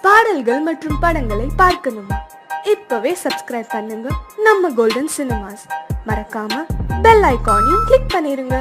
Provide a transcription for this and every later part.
பாடல்கள் மற்றும் படங்களை பார்க்கணுமா? இப்பவே சப்ஸ்கிரைப் பண்ணுங்க நம்ம கோல்டன் சினிமாஸ். மறக்காம பெல் ஐகானையும் கிளிக் பண்ணிருங்க.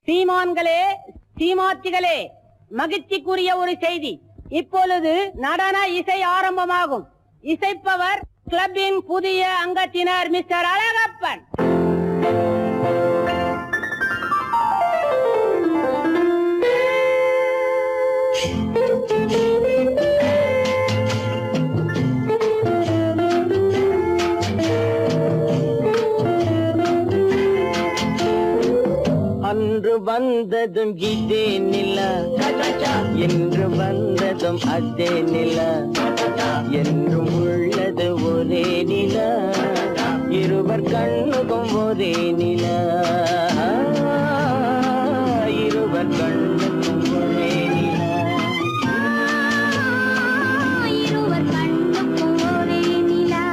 சீமான்களே, சீமாத்திகளே, மகிழ்ச்சிக்குரிய ஒரு செய்தி. இப்பொழுது நடன இசை ஆரம்பமாகும். இசைப்பவர் கிளப்பின் புதிய அங்கத்தினர் மிஸ்டர் அழகப்பன். வந்ததும் இதே நிலா, என்று வந்ததும் அதே நிலா, என்றும் உள்ளது ஒரே நிலா, இருவர் கண்ணுக்கும் ஒரே நிலா, இருவர் கண்ணுக்கும் ஒரே நிலா, இருவர் கண்ணுக்கும் ஒரே நிலா.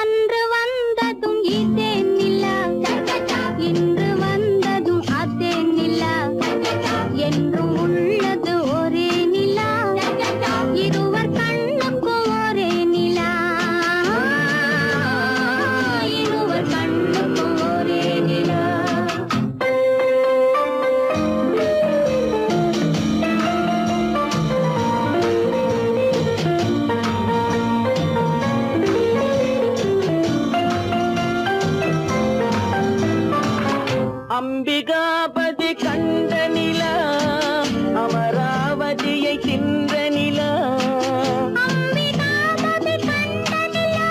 அன்று வந்ததும் இதே நிலா, இன்று வந்ததும் அதே நிலா, என்றும் உள்ளது ஒரே நிலா, இருவர் கண்ணுக்கும் ஒரே நிலா, இருவர் கண்ணுக்கும் ஒரே நிலா. அம்பிகாபதி கண்ட நிலா, அமராவதியை தின்ற நிலா, அம்பிகாபதி கண்ட நிலா,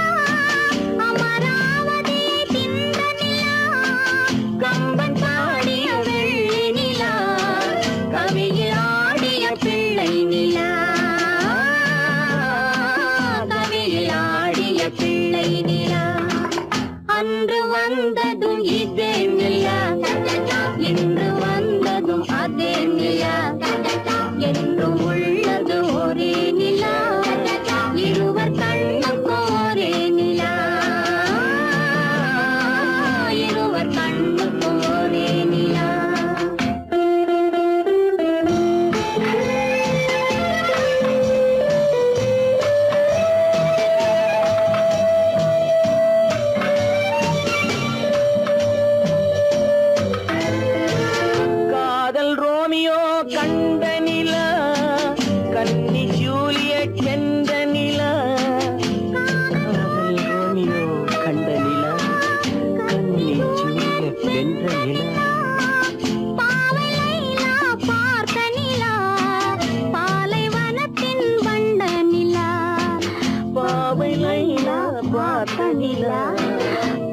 அமராவதியை தின்ற நிலா, கம்பன் பாடிய வெள்ளி நிலா, கவியில் ஆடிய பிள்ளை நிலா, கவியில் ஆடிய பிள்ளை நிலா. அன்று வந்ததும் இதே நிலா, இன்று வந்ததும் அதே நிலா, என்றும் உள்ளது ஒரே நிலா, இருவர் கண்ணுக்கும் ஒரே நிலா, இருவர் கண்ணுக்கும் ஒரே நிலா. காதல் ரோமியோ கண்ட நிலா, கன்னி ஜூலியட் வென்ற நிலா, காதல் ரோமியோ கண்ட நிலா, கன்னி ஜூலியட் வென்ற நிலா, பாவை லைலா பார்த்த நிலா, பாலைவனத்தின் வண்ட நிலா, பாவை லைலா பார்த்த நிலா,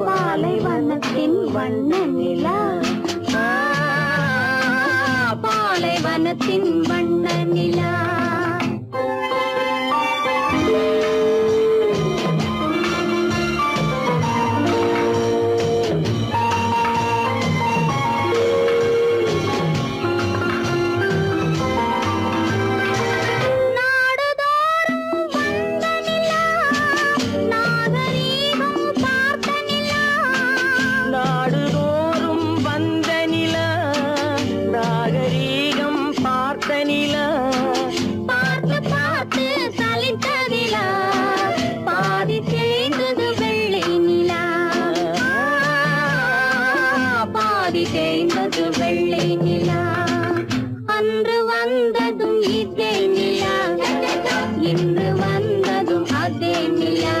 பாலைவனத்தின் வண்ண நிலா, பாலைவனத்தின் வண்ண நிலா. நாடுதோறும் வந்த நிலா, நாகரீகம் பார்த்த நிலா, நாடுதோறும் வந்த நிலா, நாகரீகம் பார்த்த நிலா, பார்த்து பார்த்து சலித்த நிலா, பாதி தேய்ந்தது வெள்ளை நிலா, பாதி தேய்ந்தது வெள்ளை நிலா. அன்று வந்ததும் இதே நிலா, இன்று வந்ததும் அதே நிலா,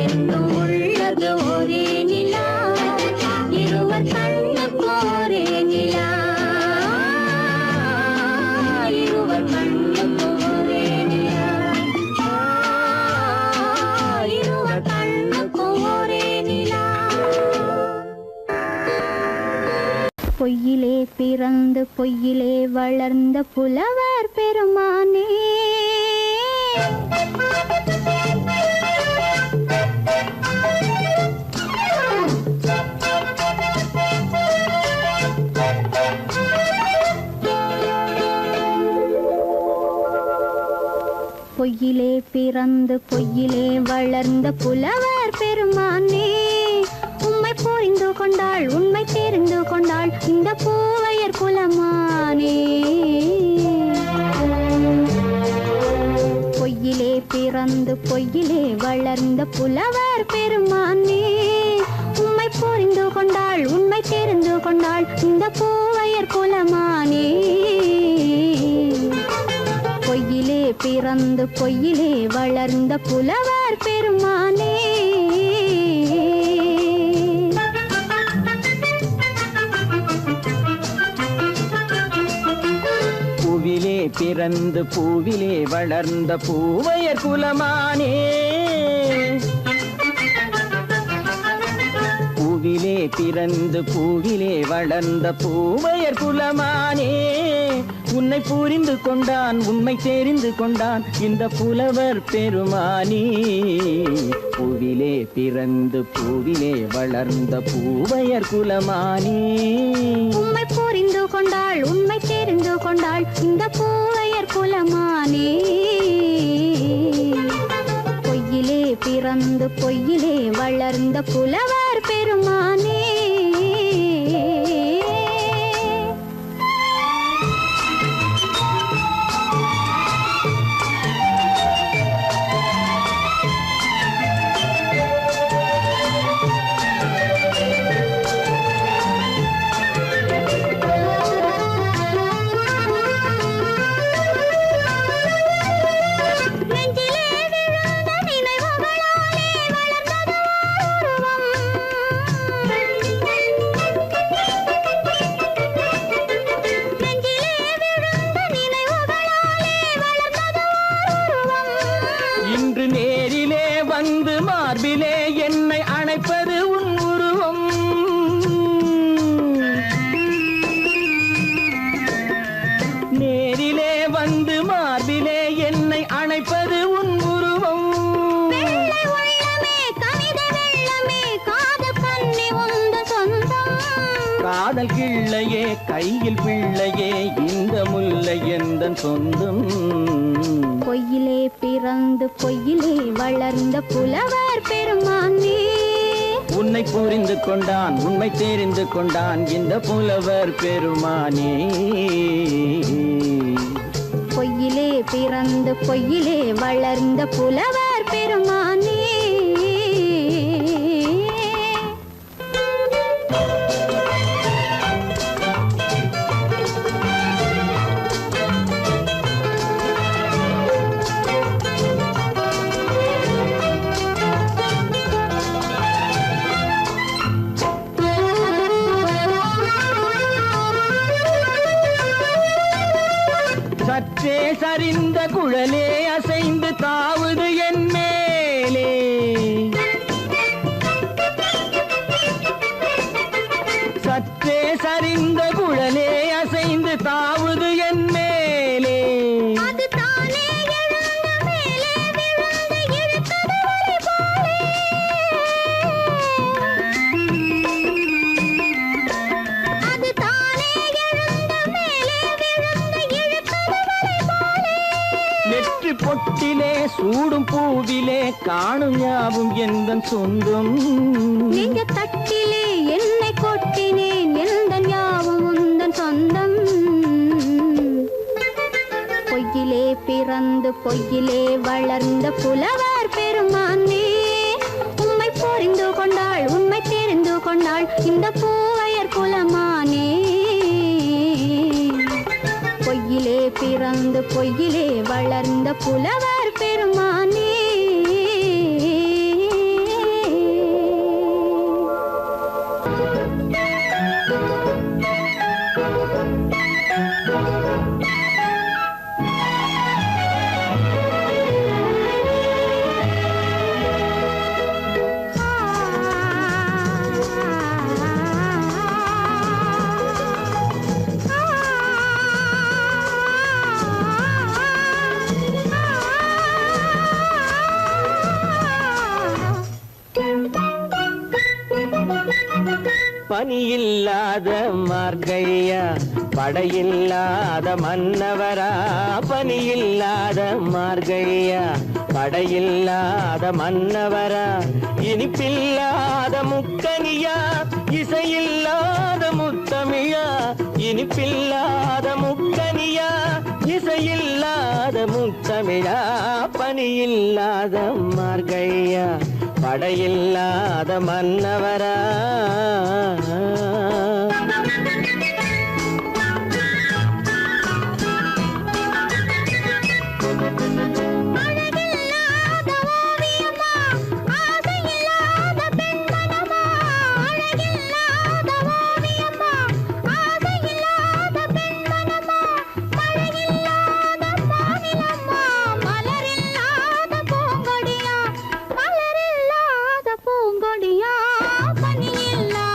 என்றும் உள்ளது ஒரே நிலா, இருவர் கண்ணுக்கு ஒரே நிலா, இருவர் கண்ணுக்கு ஒரே நிலா, இருவர் கண்ணுக்கு ஒரே நிலா. பொய்யிலே பிறந்து பொய்யிலே வளர்ந்த புலவர் பெருமானே, பொய்யிலே பிறந்து பொய்யிலே வளர்ந்த புலவர் பெருமானே, உம்மை புரிந்து கொண்டாள் உண்மை தெரிந்து கொண்டாள் இந்த பூவையர் குலமானே. பொய்யிலே பிறந்து பொய்யிலே வளர்ந்த புலவர் பெருமானே, உம்மை புரிந்து கொண்டாள் உண்மை தெரிந்து கொண்டாள் இந்த பூவையர் குலமானே. பொய்யிலே பிறந்து பொய்யிலே வளர்ந்த புலவர் பெருமானே. பூவிலே பிறந்து பூவிலே வளர்ந்த பூவையர் குலமானே, பூவிலே பிறந்து பூவிலே வளர்ந்த பூவையர் குலமானே உன்னை புரிந்து கொண்டான் உண்மை தெரிந்து கொண்டான் இந்த புலவர் பெருமானே பூவிலே பிறந்து பூவிலே வளர்ந்த பூவையர் குலமானே உண்மை புரிந்து கொண்டாள் உண்மை தெரிந்து கொண்டாள் இந்த பூவையர் குலமானே பொய்யிலே பிறந்து பொய்யிலே வளர்ந்த புலவர் பெருமானே மார்பிலே என்னை அணைப்பது உன் உருவம் நேரிலே வந்து மார்பிலே என்னை அணைப்பது உன் உருவம் காதல் கிள்ளையே கையில் பிள்ளையே இந்த முல்லை எந்தன் சொந்தம் பொய்யிலே பிறந்து பொய்யிலே வளர்ந்த புலவர் பெருமானே உன்னை புரிந்து கொண்டான் உண்மை தெரிந்து கொண்டான் இந்த புலவர் பெருமானே பொய்யிலே பிறந்து பொய்யிலே வளர்ந்த புலவர் பெருமானே சற்றே சரிந்த குழலே அசைந்து தாவுது என் மேலே சற்றே சரிந்த குழலே அசைந்து தாவுது என் மேலே நெற்றி பொட்டிலே சூடும் பூவிலே காணும் யாவும் எந்தன் சொந்தம் நெஞ்ச தட்டிலே என்னை கொட்டினேன் எந்தன் யாவும் உந்தன் சொந்தம் பொய்யிலே பிறந்து பொய்யிலே வளர்ந்த புலவர் பெருமானே உண்மை புரிந்து கொண்டாள் உண்மை தெரிந்து கொண்டாள் இந்த பூவையர் குலமானே பொய்யிலே பிறந்து பொய்யிலே வளர்ந்த புலவர் பெருமானே பனியில்லாத மார்கழியா படையில்லாத மன்னவரா பனியில்லாத மார்கழியா படையில்லாத மன்னவரா இனிப்பில்லாத முக்கனியா இசையில்லாத முத்தமிழா இனிப்பில்லாத முக்கனியா இசையில்லாத முத்தமிழா பனியில்லாத மார்கழியா படையில்லாத மன்னவரா பனியில்லா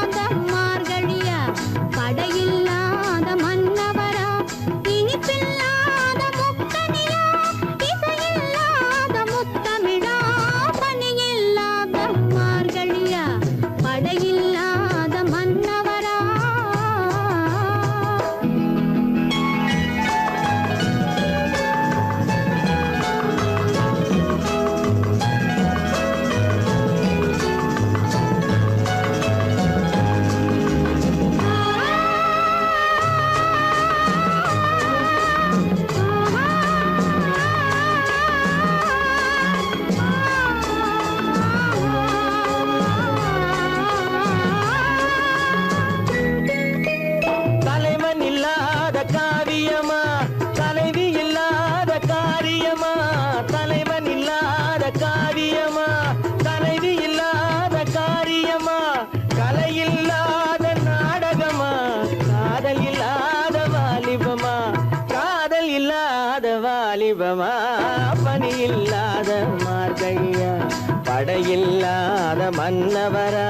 தலைவன் இல்லாத காரியமா தலைவி இல்லாத காரியமா கலை இல்லாத நாடகமா காதல் இல்லாத வாலிபமா காதல் இல்லாத வாலிபமா பணி இல்லாத மார்கழியா படையில்லாத மன்னவரா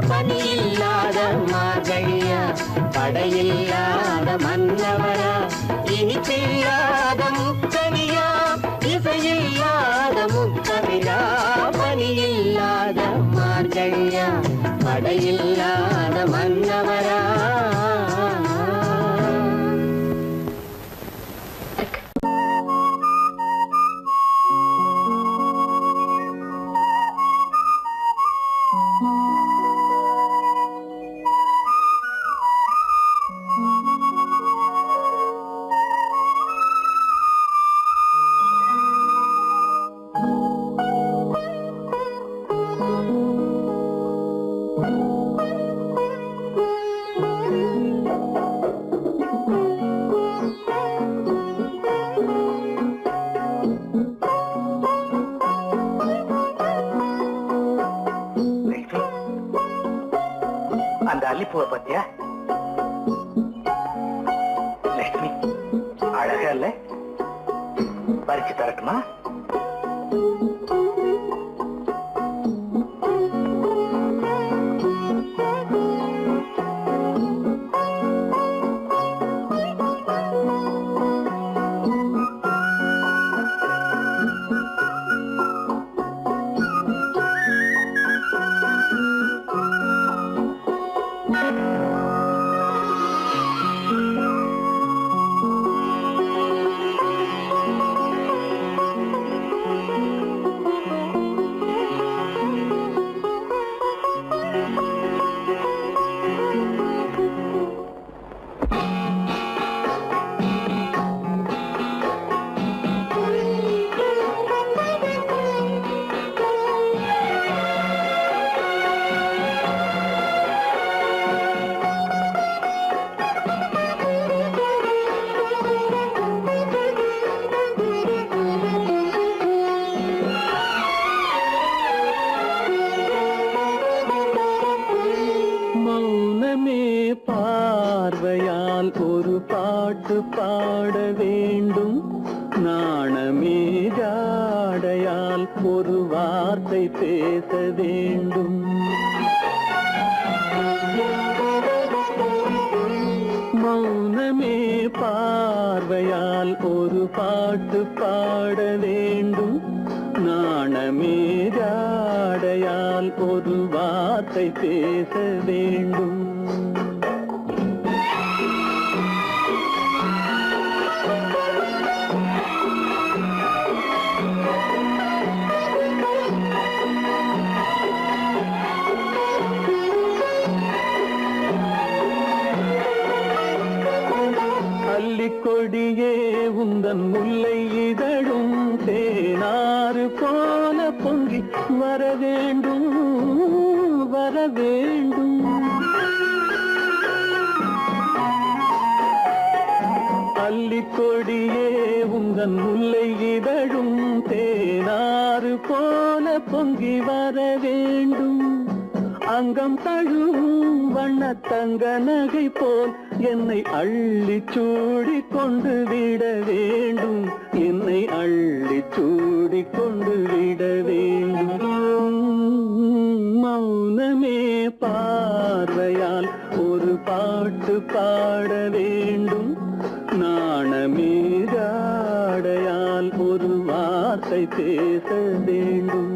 பணியில்லாத மார்கழியா படையில்லாத மன்னவரா இனிப்பில்லாத முக்கனியா இசையில்லாத முக்கவிழா பணியில்லாத மார்கழியா படையில்லாத மன்னவரா அந்த அல்லிப்பூவை பத்தியா லட்சுமி அழகா இல்ல பறிச்சு தரட்டுமா பார்வையால் ஒரு பாட்டு பாட வேண்டும் நாணமே ஜாடையால் ஒரு வார்த்தை பேச வேண்டும் மௌனமே பார்வையால் ஒரு பாட்டு பாட வேண்டும் நாணமே ஜாடையால் ஒரு வார்த்தை பேச வேண்டும் கொடியே உந்தன் முல்லை இதழும் தேனாறு போல பொங்கி வர வேண்டும் வர வேண்டும் அல்லிக்கொடியே உந்தன் முல்லை இதழும் தேனாறு போல பொங்கி வர வேண்டும் அங்கம் தழுவும் வண்ண தங்க நகை போல் என்னை அள்ளி சூடி கொண்டு விட வேண்டும் என்னை அள்ளி சூடி கொண்டு விட வேண்டும் மௌனமே பார்வையால் ஒரு பாட்டு பாட வேண்டும் நாணமே ஜாடையால் ஒரு வார்த்தை பேச வேண்டும்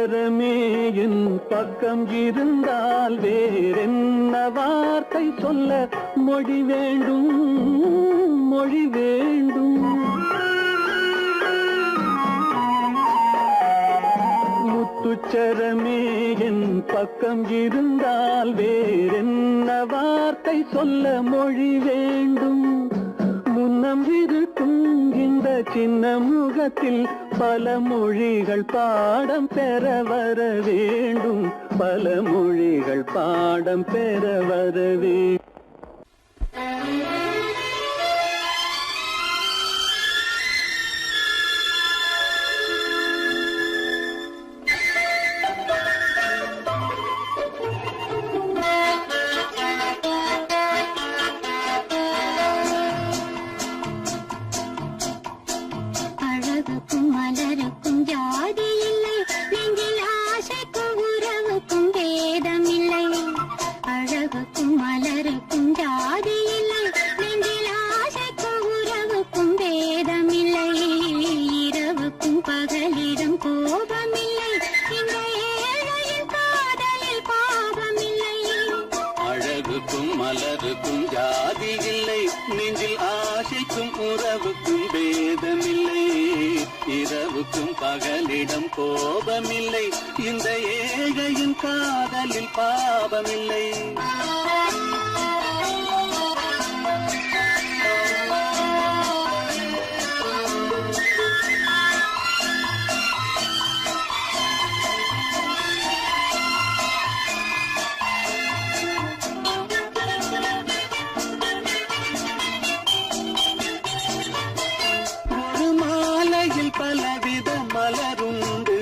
முத்துச்சரமே என் பக்கம் இருந்தால் வேறென்ன வார்த்தை சொல்ல மொழி வேண்டும் மொழி வேண்டும். முத்துச்சரமே என் பக்கம் இருந்தால் வேறென்ன வார்த்தை சொல்ல மொழி வேண்டும். முன்னம் இருக்கும் இந்த சின்ன முகத்தில் பல மொழிகள் பாடம் பெற வர வேண்டும். பல மொழிகள் பாடம் பெற வர வேண்டும். அழகுக்கும் மலருக்கும் ஜாதி இல்லை, நெஞ்சில் ஆசைக்கும் உறவுக்கும் பேதம் இல்லை. அழகுக்கும் மலருக்கும் ஜாதி இல்லை, நெஞ்சில் ஆசைக்கும் உறவுக்கும் பேதம் இல்லை. இரவுக்கும் பகலிடம் கோபமில்லை, இந்த ஏழையின் காதலில் பாவமில்லை. அழகுக்கும் மலருக்கும் ஜாதி இல்லை, நெஞ்சில் ஆசைக்கும் உறவுக்கும் பேதமில்லை. இரவுக்கும் பகலிடம் கோபமில்லை, இந்த ஏழையின் காதலில் பாவமில்லை. பலவித மலருண்டு,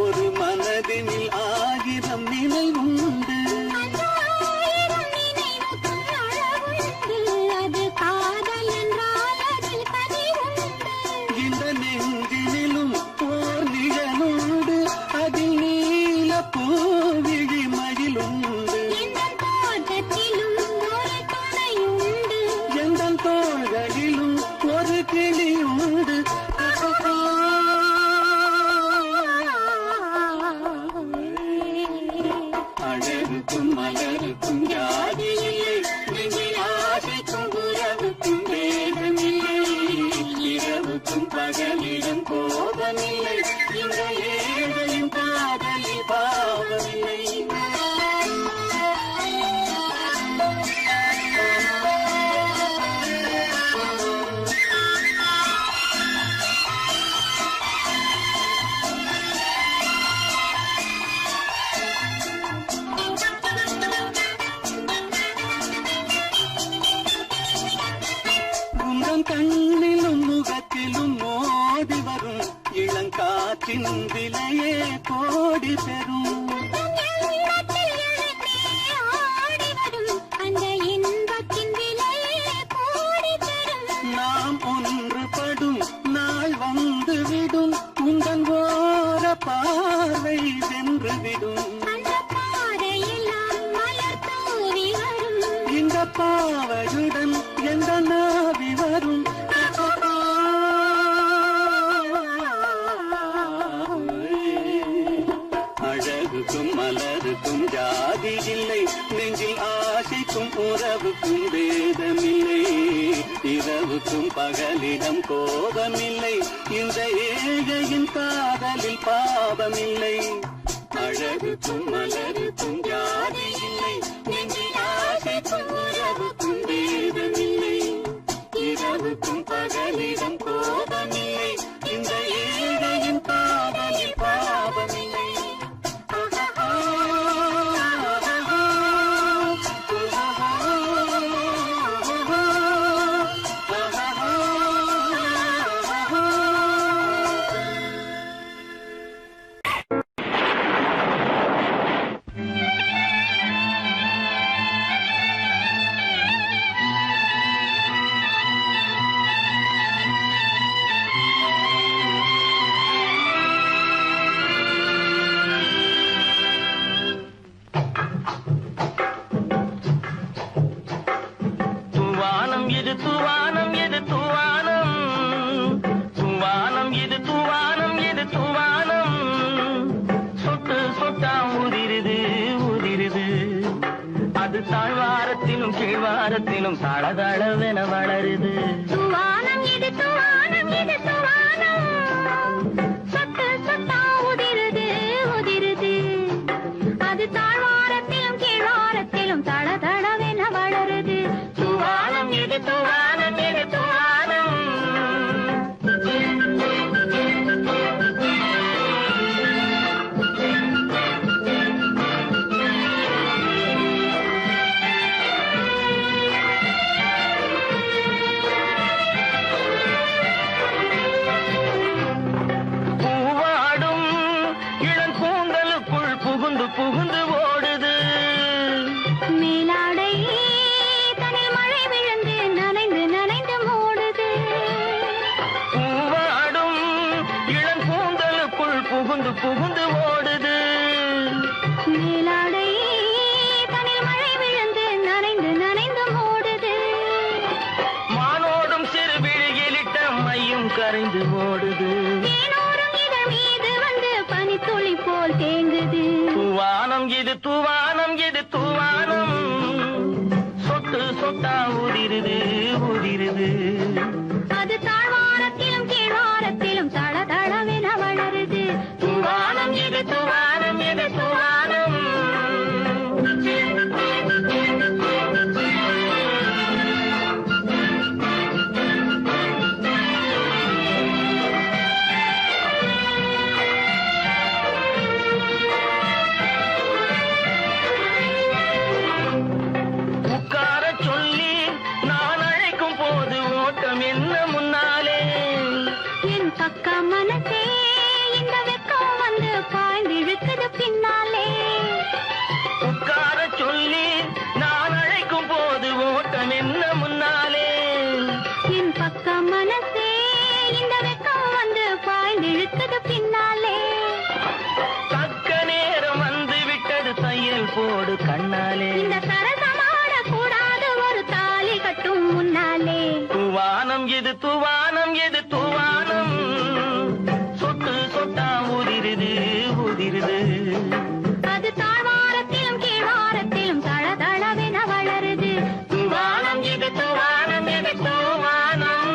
ஒரு மனதினில் 1000 நினைவுண்டு. அது காதல் என்றால் அதில் பதிவுண்டு. இந்த நெஞ்சினிலும் ஓர் நிழலுண்டு, அதில் நீல பூவிழி மயிலுண்டு. எந்த தோட்டத்திலும் ஒரு துணையுண்டு, எந்த தோள்களிலும் ஒரு கிளியுண்டு. அழகுக்கும் மலருக்கும் ஜாதி இல்லை, நெஞ்சில் ஆசைக்கும் உறவுக்கும் பேதமில்லை. இரவுக்கும் பகலிடம் கோபமில்லை, இந்த ஏழையின் காதலில் பாவமில்லை. கண்ணிலும் முகத்திலும் மோதி வரும் இளங்காற்றின் விலையே கோடி பெறும். அந்த இன்பத்தின் விலையே கோடி பெறும். நாம் ஒன்றுபடும் நாள் வந்துவிடும், உங்கள் ஓர பார்வை வென்றுவிடும். அந்த பாறையெல்லாம் மலர் தூவி வரும், இந்த பாவையுடன் எந்த நாவி வரும். அழகுக்கும் மலருக்கும் ஜாதி இல்லை, நெஞ்சில் ஆசைக்கும் உறவுக்கும் வேதமில்லை. இரவுக்கும் பகலிடம் கோபமில்லை, இந்த ஏழையின் காதலில் பாவமில்லை. அழகுக்கும் மலருக்கும் ஜாதி இல்லை, நெஞ்சில் ஆசைக்கும் உறவுக்கும் வேதமில்லை. இரவுக்கும் பகலிடம் கோபமில்லை, இந்த ஏழையின் காதலில் பாவமில்லை. சொட்டு அது தாழ்வாரத்திலும் கீழ்வாரத்திலும் தளதளவென வளருது. துவானம் இது துவானம் இது துவானம் சொட்டு சொட்டா உதிருது உதிருது அது தாழ்வாரத்திலும் கீழ்வாரத்திலும் தளதளவென வளருது. துவானம் இது துவானம் இது துவானம். பூவாடும் இளங்கூந்தலுக்குள் புகுந்து புகுந்து ஓடுது. மேலாடை தனில் மழை விழுந்து நனைந்து நனைந்து மூடுது. பூவாடும் இளங்கூந்தலுக்குள் புகுந்து புகுந்து ஓடுது. மேலாடை தனில் மழை விழுந்து நனைந்து நனைந்து மூடுது. மானோடும் சிறு விழியிலிட்ட மையும் கரைந்து ஓடுது. தேனோரும் இதழ் மீது வந்து பனித்துளி போல் தேங்குது. தூவானம் இது தூவானம் இது தூவானம் சொட்டு சொட்டா உதிருது உதிருது. அது தாழ்வாரத்திலும் கீழ்வாரத்திலும் தளதளவென வளருது. தூவானம் இது தூவானம் இது தூவானம். உட்கார சொல்லி நான் அழைக்கும் போது ஓட்டம் என்ன முன்னாலே. என் பக்கம் மனசே இந்த வெக்கம் வந்து பாய்ந்து இழுக்குது பின்னாலே. உட்கார சொல்லி நான் அழைக்கும் போது ஓட்டம் என்ன முன்னாலே. என் பக்கம் மனசே இந்த வெக்கம் வந்து பாய்ந்து இழுக்குது பின்னாலே. தக்க நேரம் வந்து விட்டது தையல் போடு கண்ணாலே. இந்த சரசமாட கூடாது ஒரு தாலி கட்டும் முன்னாலே. தூவானம் இது தூவானம் இது தூவானம் சொட்டு சொட்டா உதிருது உதிருது. அது தாழ்வாரத்திலும் கீழ்வாரத்திலும் தளதளவென வளருது. தூவானம் இது தூவானம் இது தூவானம்.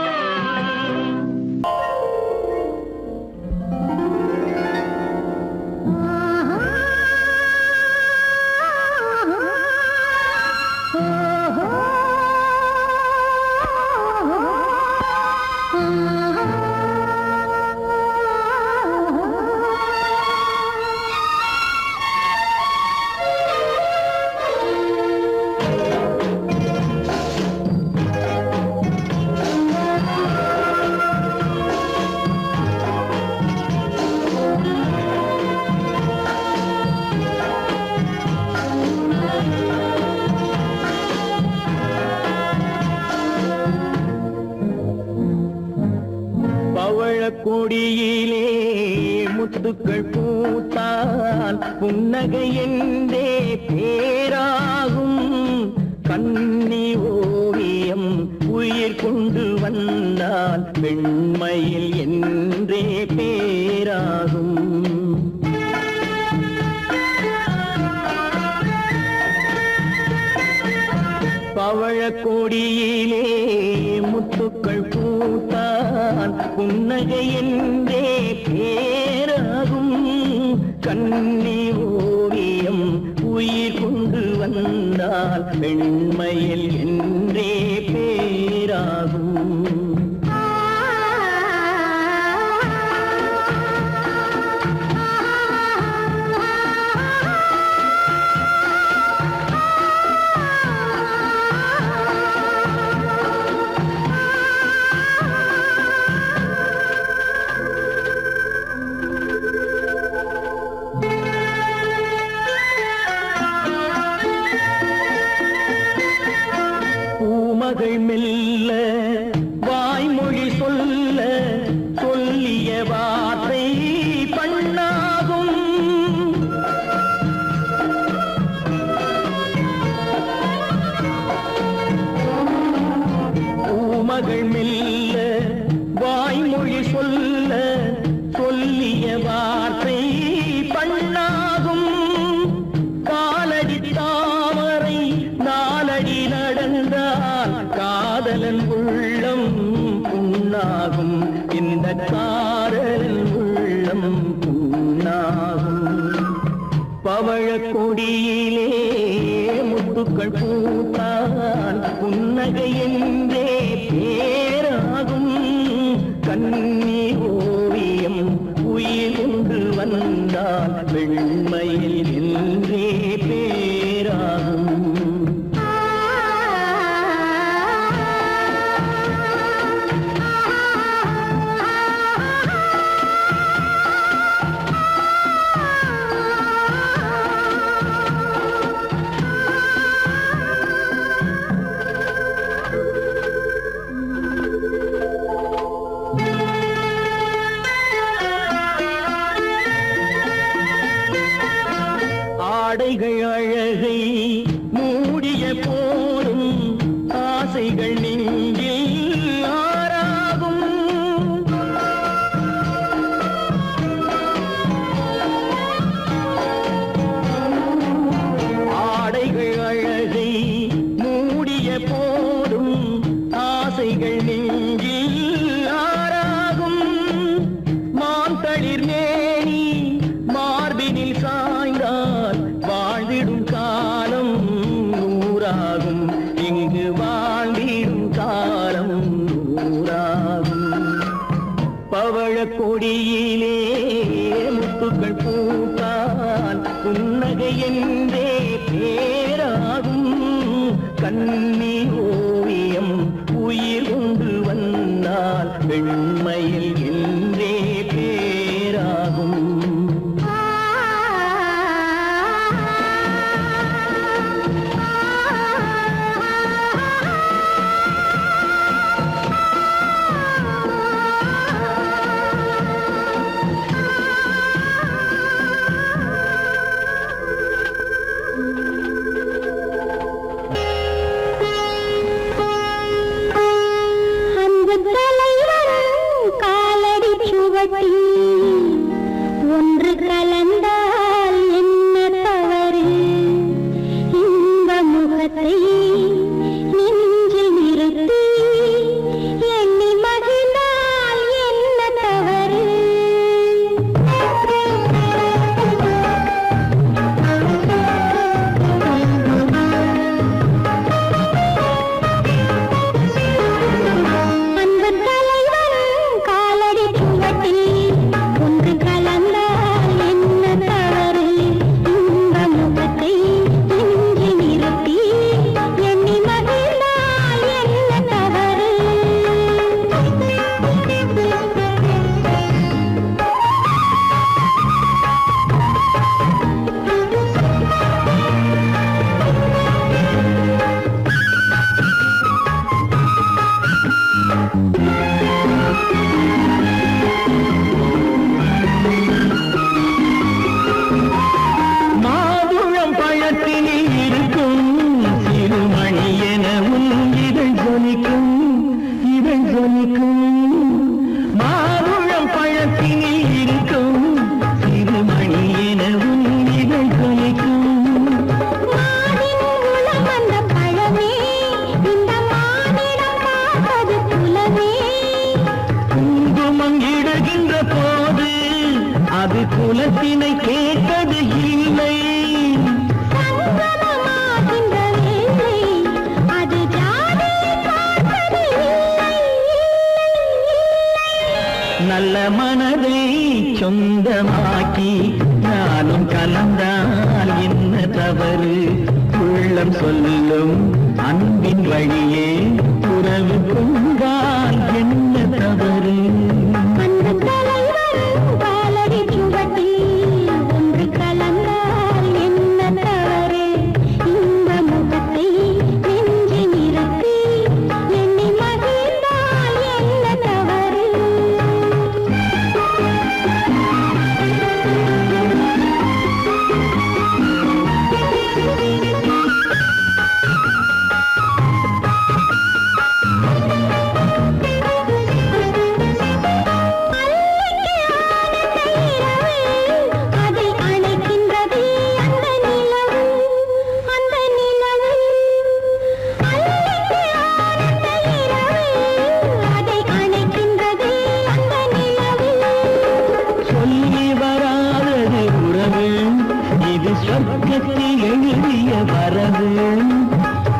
பவழக்கொடியிலே முத்துக்கள் பூத்தால் புன்னகை என்றே பேராகும். கண்ணி ஓவியம் உயிர் கொண்டு வந்தால் வெண்மையில் என்றே பேராகும். பவழக்கொடியிலே முத்துக்கள் பூத்தால் புன்னகை என்றே பேராகும். கண்ணி ஓவியம் உயிர் கொண்டு வந்தால் வெண்மையில் என்றே பேராகும். பூமகள் மெல்ல வாய்மொழி சொல்ல சொல்லிய வார்த்தை பண்ணாகும். பூமகள் மெல்ல வாய்மொழி சொல்ல சொல்லிய வார்த்தை பண்ணாகும். காலடி தாமரை காதலன் உள்ளம் புண்ணாகும், இந்த காதலன் உள்ளம் புண்ணாகும். பவழ கொடியிலே முத்துக்கள் பூத்தான் புன்னகை என்றே பேராகும். கண்ணி ஓவியம் உயிர் கொண்டு வந்தால் வெண்மையில் என்றே பேராகும். ஆடைகள் அழகை மூடிய போதும் ஆசைகள் நெஞ்சில் ஆறாகும். ஆடைகள் அழகை மூடிய போதும் ஆசைகள் நெஞ்சில் ஆறாகும். மாந்தளிர் மேனி மார்பினில் சாய்ந்தால் வாழ்ந்திடும் காலம் நூறாகும். இங்கு வாழ்ந்திடும் காலம் நூறாகும். பவழ கொடியிலே முத்துக்கள் பூத்தால் புன்னகை என்றே பேராகும். கண்ணி ஓவியம் உயிர் கொண்டு வந்தால் வெண்மையில் என்றே பேராகும். ஒன்று கலந்தால் என்ன தவறு? இந்த முகத்தை நெஞ்சில் நிறுத்தி எண்ணி மகிழ்ந்தால் என்ன தவறு? அன்பு தலைவன் காலடி சுவட்டில் ஒன்று கலந்தால் என்ன தவறு? இந்த முகத்தை நெஞ்சில் நிறுத்தி எண்ணி மகிழ்ந்தால் என்ன தவறு? மாதுளம் பழத்தினில் இருக்கும் சிறுமணி எனவும் இதழ் ஜொலிக்கும், இதழ் ஜொலிக்கும். மாதுளம் பழத்தினில் இருக்கும் சிறுமணி எனவும் இதழ் ஜொலிக்கும். மானின் உளம் வந்த பழமே, இந்த மானிடம் பார்ப்பது குலமே. குங்குமம் இடுகின்ற போது அது குலத்தினை கேட்பது இல்லை. சங்கமமாகின்ற வேளை அது ஜாதியை பார்ப்பது இல்லை. நல்ல மனதை சொந்தமாக்கி நானும் கலந்தால் என்ன தவறு? உள்ளம் சொல்லும் அன்பின் வழியே உறவு கொண்டால் என்ன தவறு? அன்பு தலைவன் காலடி சுவட்டில் ஒன்று கலந்தால் என்ன தவறு? இந்த முகத்தை நெஞ்சில் நிறுத்தி எண்ணி மகிழ்ந்தால் என்ன தவறு?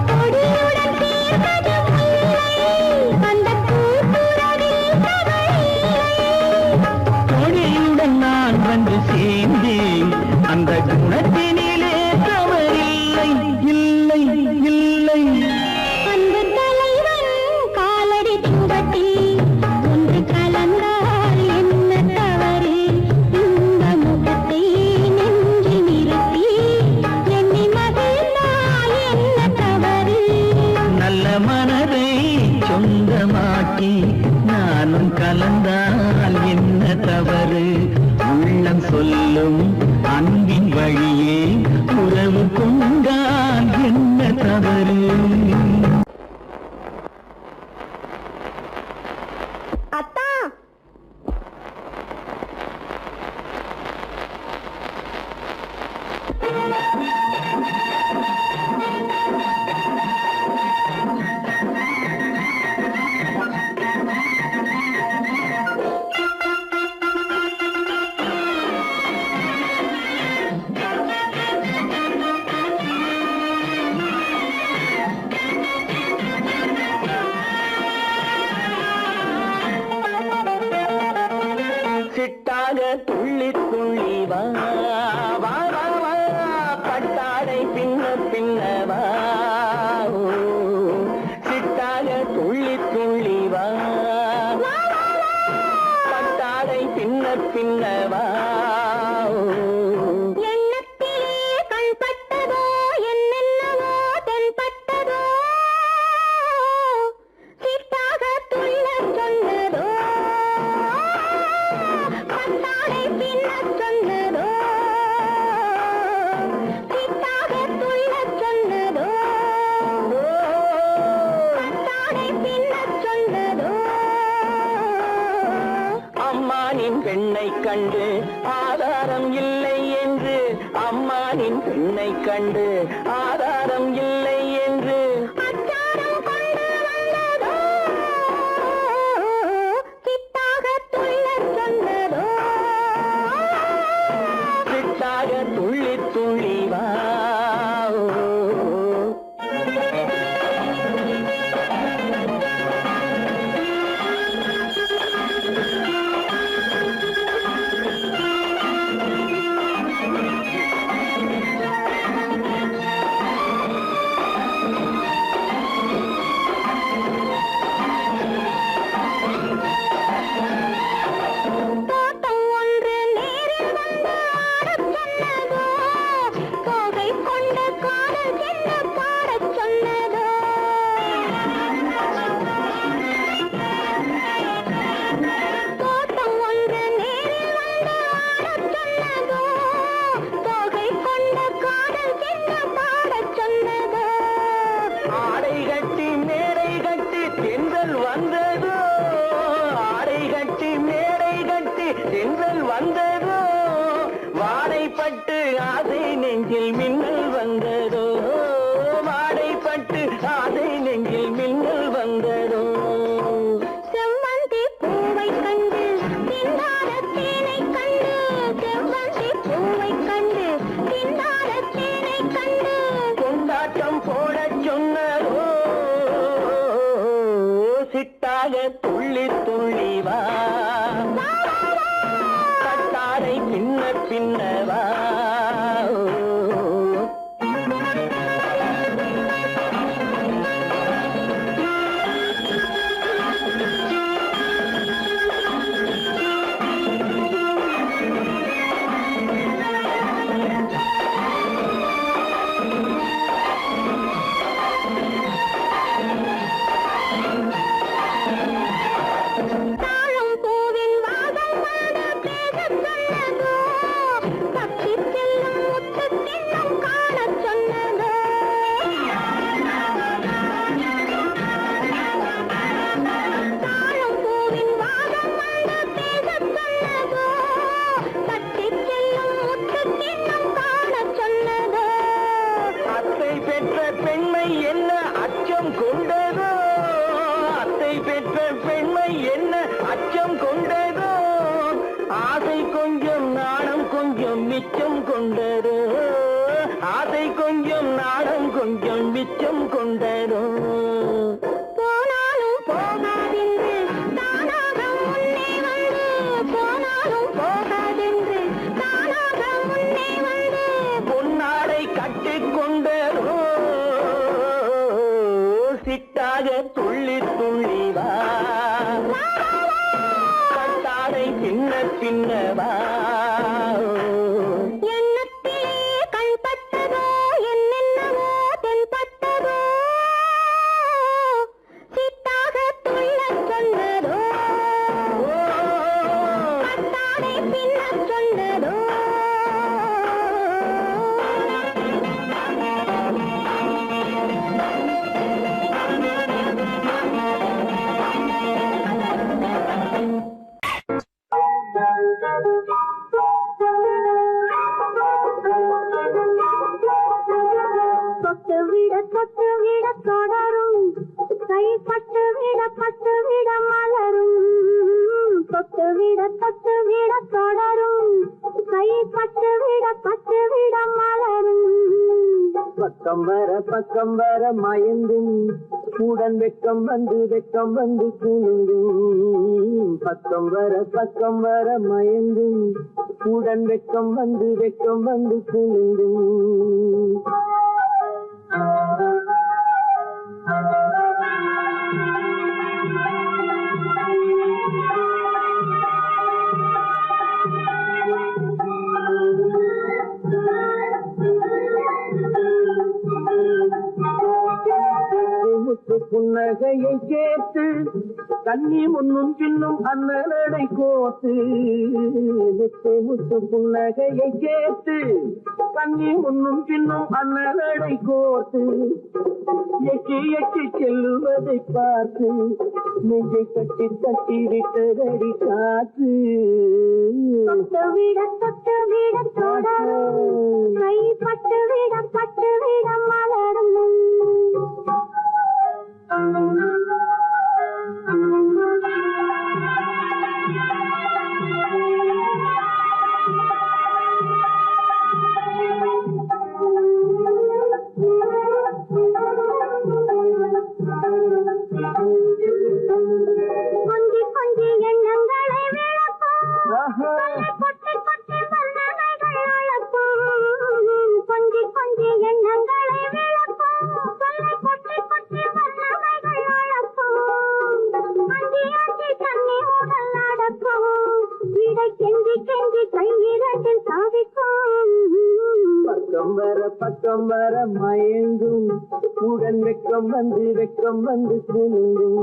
கொடியுடன் சேர்ந்தது முல்லை, அந்த கூட்டுறவில் தவறில்லை. கொடியுடன் நான் வந்து சேர்ந்தேன், அந்த குணத்தினிலே தவறில்லை, இல்லை இல்லை. அன்பு தலைவன் காலடி சுவட்டில் ஒன்று கலந்தால் என்ன தவறு? இந்த முகத்தை நெஞ்சில் நிறுத்தி எண்ணி மகிழ்ந்தால் என்ன தவறு? நல்ல மனதை சொந்தமாக்கி நானும் கலந்தால் என்ன தவறு? உள்ளம் சொல்லும் அன்பின் வழியே உறவு கொண்டால் என்ன தவறு? அத்தா, சிட்டாக துள்ளி துள்ளி வா வா வா வா, பட்டாடை பின்ன பின்னவா. சிட்டாக துள்ளி துள்ளி வா, பட்டாடை பின்ன பின்னவா. எண்ணத்திலே கண்பட்டதோ என்னென்னவோ தென்பட்டதோ, சிட்டாக துள்ளச் சொன்னதோ, பட்டாடை பின்னச் சொன்னதோ, சிட்டாக துள்ளச் சொன்னதோ, பட்டாடை பின்னச் சொன்னதோ. அம்மானின் பெண்ணை கண்டு ஆதாரம் இல்லை என்று, அம்மானின் பெண்ணை கண்டு ஆதாரம் இல்லை என்று. அச்சாரம் கொண்டு வந்ததோ, சிட்டாக துள்ளச் சொன்னதோ. சிட்டாக துள்ளி துள்ளி வா. தோட்டம் ஒன்று நேரில் வந்து ஆடச் சொன்னதோ, தோகை கொண்ட காதல் என்ன பாடச் சொன்னதோ. தோட்டம் ஒன்று நேரில் வந்து ஆடச் சொன்னதோ, தோகை கொண்ட காதல் என்ன பாடச் சொன்னதோ. ஆடை கட்டி மேடை கட்டி தென்றல் வந்ததோ, ஆடை கட்டி மேடை கட்டி தென்றல் வந்ததோ. வாடைப்பட்டு ஆசை நெஞ்சில் மின்னல் வந்ததோ, வாடைப்பட்டு ஆசை நெஞ்சில் மின்னல் வந்ததோ. செவ்வந்தி பூவை கண்டு திண்டாட தேனை கண்டு, செவ்வந்தி பூவை கண்டு திண்டாட தேனை கண்டு. கொண்டாட்டம் போடச் சொன்னதோ, சிட்டாக துள்ளி துள்ளி வா, கட்டாரை பின்ன பின்னவா. தாழம் பூவின் வாசம் வந்து பேசச் சொன்னதோ, பக்ஷி செல்லும் முத்து கிண்ணம் காணச் சொன்னதோ. தாழம் பூவின் வாசம் வந்து பேசச் சொன்னதோ, பக்ஷி செல்லும் முத்து கிண்ணம் காணச் சொன்னதோ. அத்தை பெற்ற பெண்மை என்ன அச்சம் கொண்டதோ, அத்தை பெற்ற பெண்மை என்ன அச்சம் கொண்டதோ. ஆசை கொஞ்சம் நாணம் கொஞ்சம் மிச்சம் கொண்டதோ, ஆசை கொஞ்சம் நாணம் கொஞ்சம் வெளிச்சம் கொண்டதோ போனாலும் போகாதென்று தானாக முன்னே வந்து போனாலும் போகாதென்று தானாக முன்னே வந்து பொன்னாடை கட்டிக்கொண்டதோ சிட்டாக துள்ளி துள்ளி வா கட்டாடை சின்ன சின்னவா எண்ணத்திலே கண்பட்டதோ என்னென்னவோ தென்பட்டதோ சித்தாக துள்ளச் சொன்னதோ கட்டாடை பின்னச் சொன்னதோ தொட்டு விட தொடரும் கைப்பட்டு விட மலரும் தொட்டு விட தொடரும் கைப்பட்டு விட மலரும் பக்கம் வர மயங்கும் உடன் வெக்கம் வந்து குலுங்கும் பக்கம் வர மயங்கும் உடன் வெக்கம் வந்து குலுங்கும் புன்னகையை கேட்டு கண்ணி முன்னும் பின்னும் அண்ணனடை கோத்து முத்து புன்னகையை கேட்டு கண்ணி முன்னும் பின்னும் அண்ணனடை கோத்து எட்டி செல்லுவதை பார்த்து நெஞ்சை தட்டி விட்டதடி காத்து தொட்டு விட தொடரும் கைப்பட்டு விட மலரும் கொஞ்சி எண்ணங்களை விளக்கும் கொட்டி வல்லவைகள் அழப்பும் கொஞ்சி எண்ணங்களை விளக்கும் கொட்டி வல்லவைகள் அழப்பும் அஞ்சி தண்ணி உடல் நடக்கும் இடை கெஞ்சி கையிரண்டில் சாதிக்கும் பக்கம் வர மயங்கும் உடன் வெக்கம் வந்து குலுங்கும்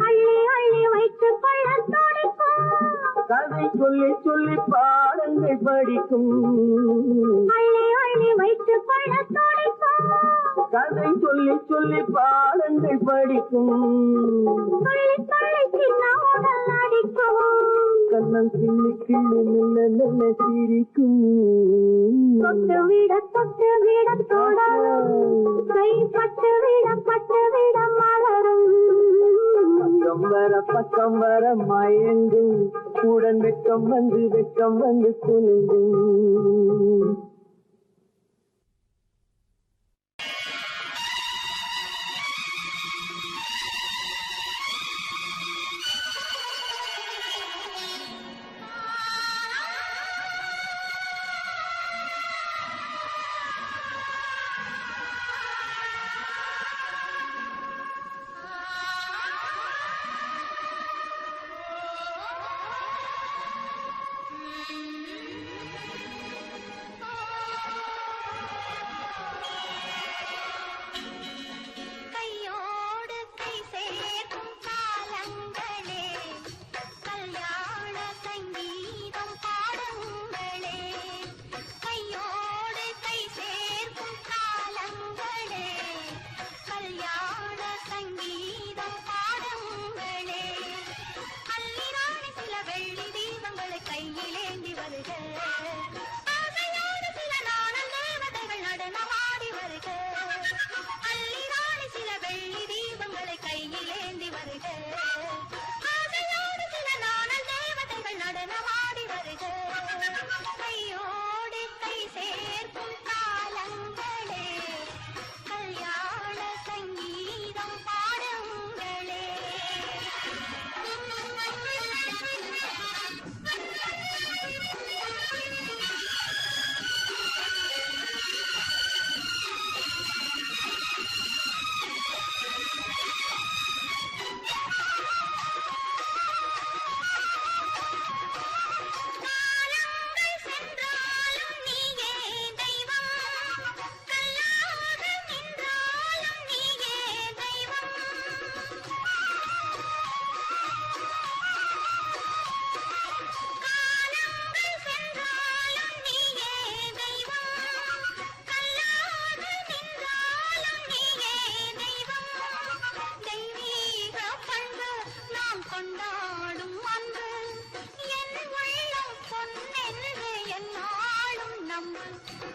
அள்ளி வைத்துக் கொள்ள துடிக்கும் கதை சொல்லி பாடங்கள் படிக்கும் அள்ளி வைத்துக் கொள்ள துடிக்கும் கதை சொல்லி பாடங்கள் படிக்கும் சொல்லி சின்ன உடல் அடிக்கும் கண்ணம் கிள்ளி நல்ல சிரிக்கும் தொட்டு விட தொடரும் கைப்பட்டு விட மலரும் பக்கம் வர மயங்கும் உடன் வெக்கம் வந்து குலுங்கும்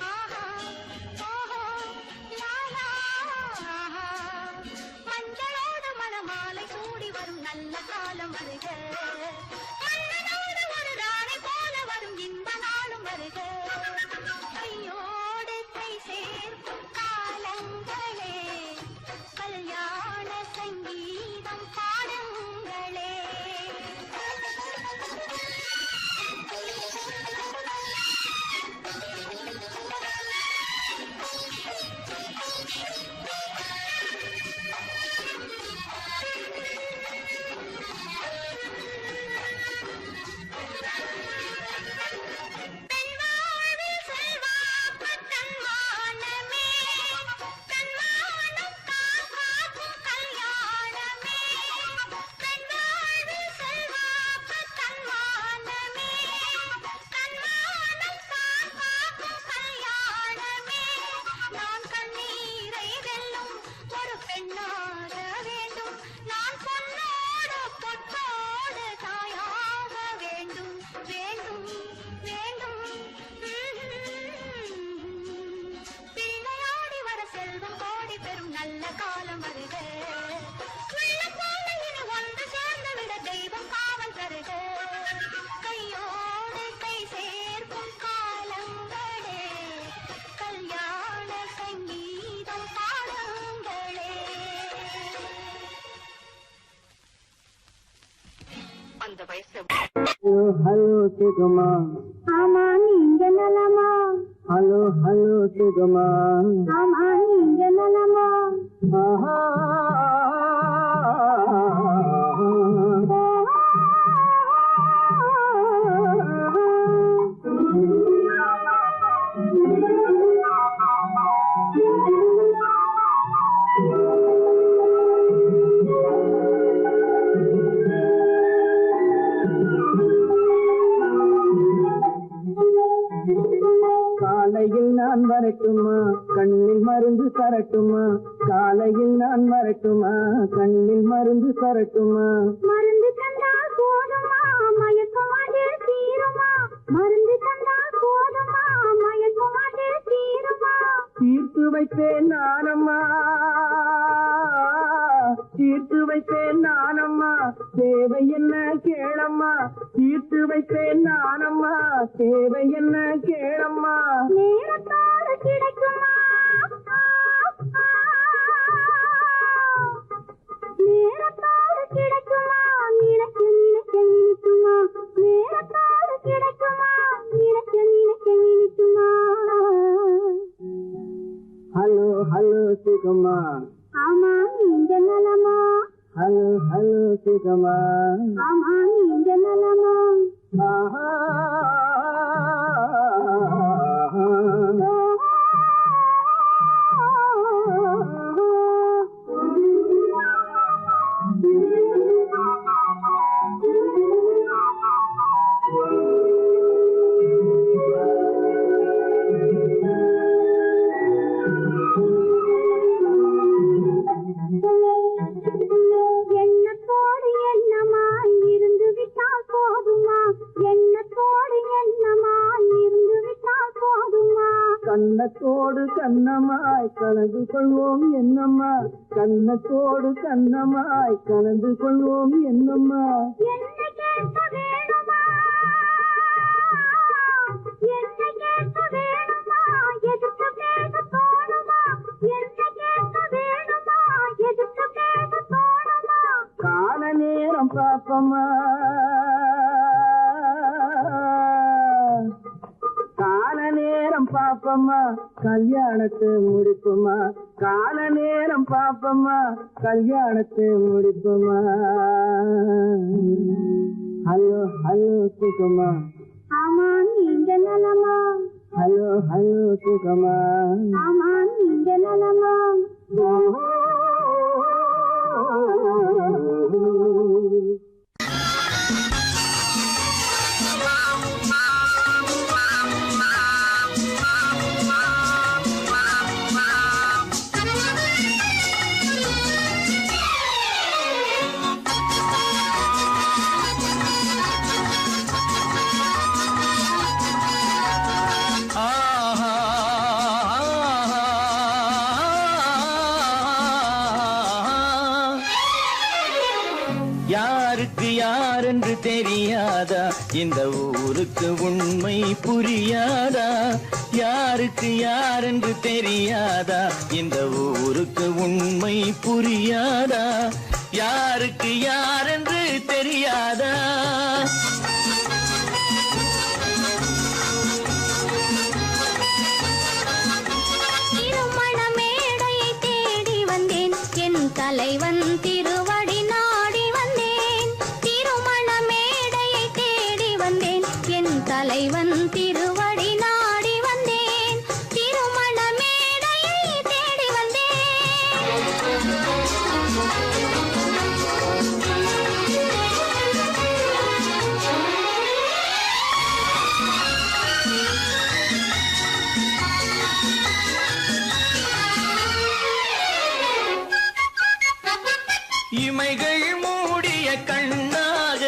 ஆஹா ஓஹோ லாலா ஆஹா மஞ்சளோடு மணமாலை சூடி வரும் நல்ல காலம் வருக மன்னனோடு ஒரு ராணி போல வரும் இந்த நாளும் வருக கையோடு கை சேர்க்கும் காலங்களே கல்யாண சங்கீதம் பாடுங்களே நல்ல காலம் வருக உள்ளம் போல இனி ஒன்று சேர்ந்து விட தெய்வம் காவல் தருக கையோடு கை சேர்க்கும் காலங்களே கல்யாண சங்கீதம் பாடுங்களே அந்த வயசு ஹலோ சிகமா ஆமா நீங்க நலமா ஹலோ ஹலோ சிகமா ஆமா நீங்க நலமா ஆஹா காலையில் நான் வரட்டுமா கண்ணில் மருந்து தரட்டுமா காலையில் நான் வரட்டுமா கண்ணில் மருந்து தரட்டுமா மருந்து தந்தால் போதுமா மயக்கமாதே தீருமா மருந்து தந்தால் போதுமா மயக்கமாதே தீருமா தீர்த்து வைத்தேன் நானம்மா தீர்த்து வைத்தேன் நானம்மா தேவை என்ன கேளம்மா தீர்த்து வைத்தேன் நானம்மா தேவை என்ன கேளம்மா நேரத்தோடு கிடைக்குமா நேரத்தோடு கிடைக்குமா நினைக்க நினைக்க நினைக்குமா நேரத்தோடு கிடைக்குமா நினைக்க நினைக்க நினைக்குமா ஹலோ ஹலோ சிகமா ஆமா நீங்க நலமா ஹலோ ஹலோ சிகமா ஆமா நீங்க நலமா ஆஹா எண்ணத்தோடு எண்ணமாய் இருந்து விட்டால் போதுமா எண்ணத்தோடு எண்ணமாய் இருந்து விட்டால் போதுமா கண்ணத்தோடு கண்ணமாய் கலந்து கொள்வோம் என்னம்மா கண்ணத்தோடு கண்ணமாய் கலந்து கொள்வோம் என்னம்மா என்னை கேட்க வேணுமா என்னை கேட்க வேணுமா எதுக்கு கேட்க தோணுமா என்னை கேட்க வேணுமா எதுக்கு கேட்க தோணுமா கால நேரம் பாப்பம்மா கால நேரம் பாப்பம்மா கல்யாணத்தை முடிப்புமா கால நேரம் பாப்பம்மா கல்யாணத்தை முடிப்புமா ஹலோ ஹலோ சுகமா ஆமா நீங்க நலமா ஹலோ ஹலோ சுகமா ஆமா நீங்க நலமா யாரென்று தெரியாதா இந்த ஊருக்கு உண்மை புரியாதா யாருக்கு யாரென்று தெரியாதா இந்த ஊருக்கு உண்மை புரியாதா யாருக்கு யாரென்று தெரியாதா திருமண மேடையை தேடி வந்தேன் என் தலைவன் திருவடி நாடி வந்தேன் திருமண மேடையை தேடி வந்தேன் என் தலைவன் திருவடி நாடி வந்தேன் திருமண மேடையை தேடி இமைகள் மூடிய கண்ணாக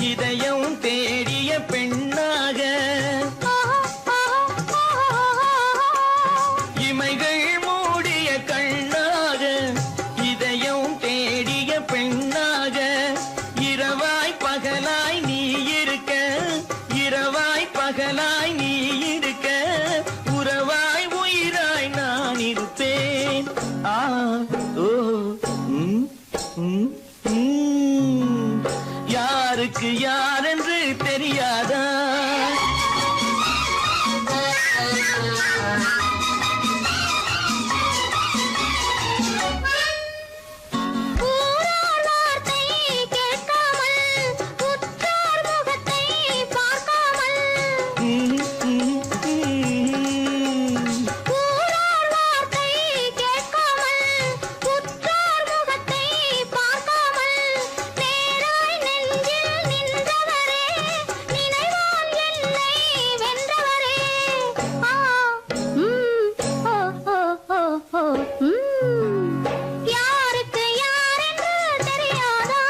இதயம் தேடிய பெண்ணாக இமைகள் மூடிய கண்ணாக இதயம் தேடிய பெண்ணாக இரவாய் பகலாய் நீ இருக்க இரவாய் பகலாய் நீ இருக்க உறவாய் உயிராய் நான் இருப்பேன் ஆ ஓ யாருக்கு யாரென்று தெரியாதா யாருக்கு யாரென்று தெரியாதா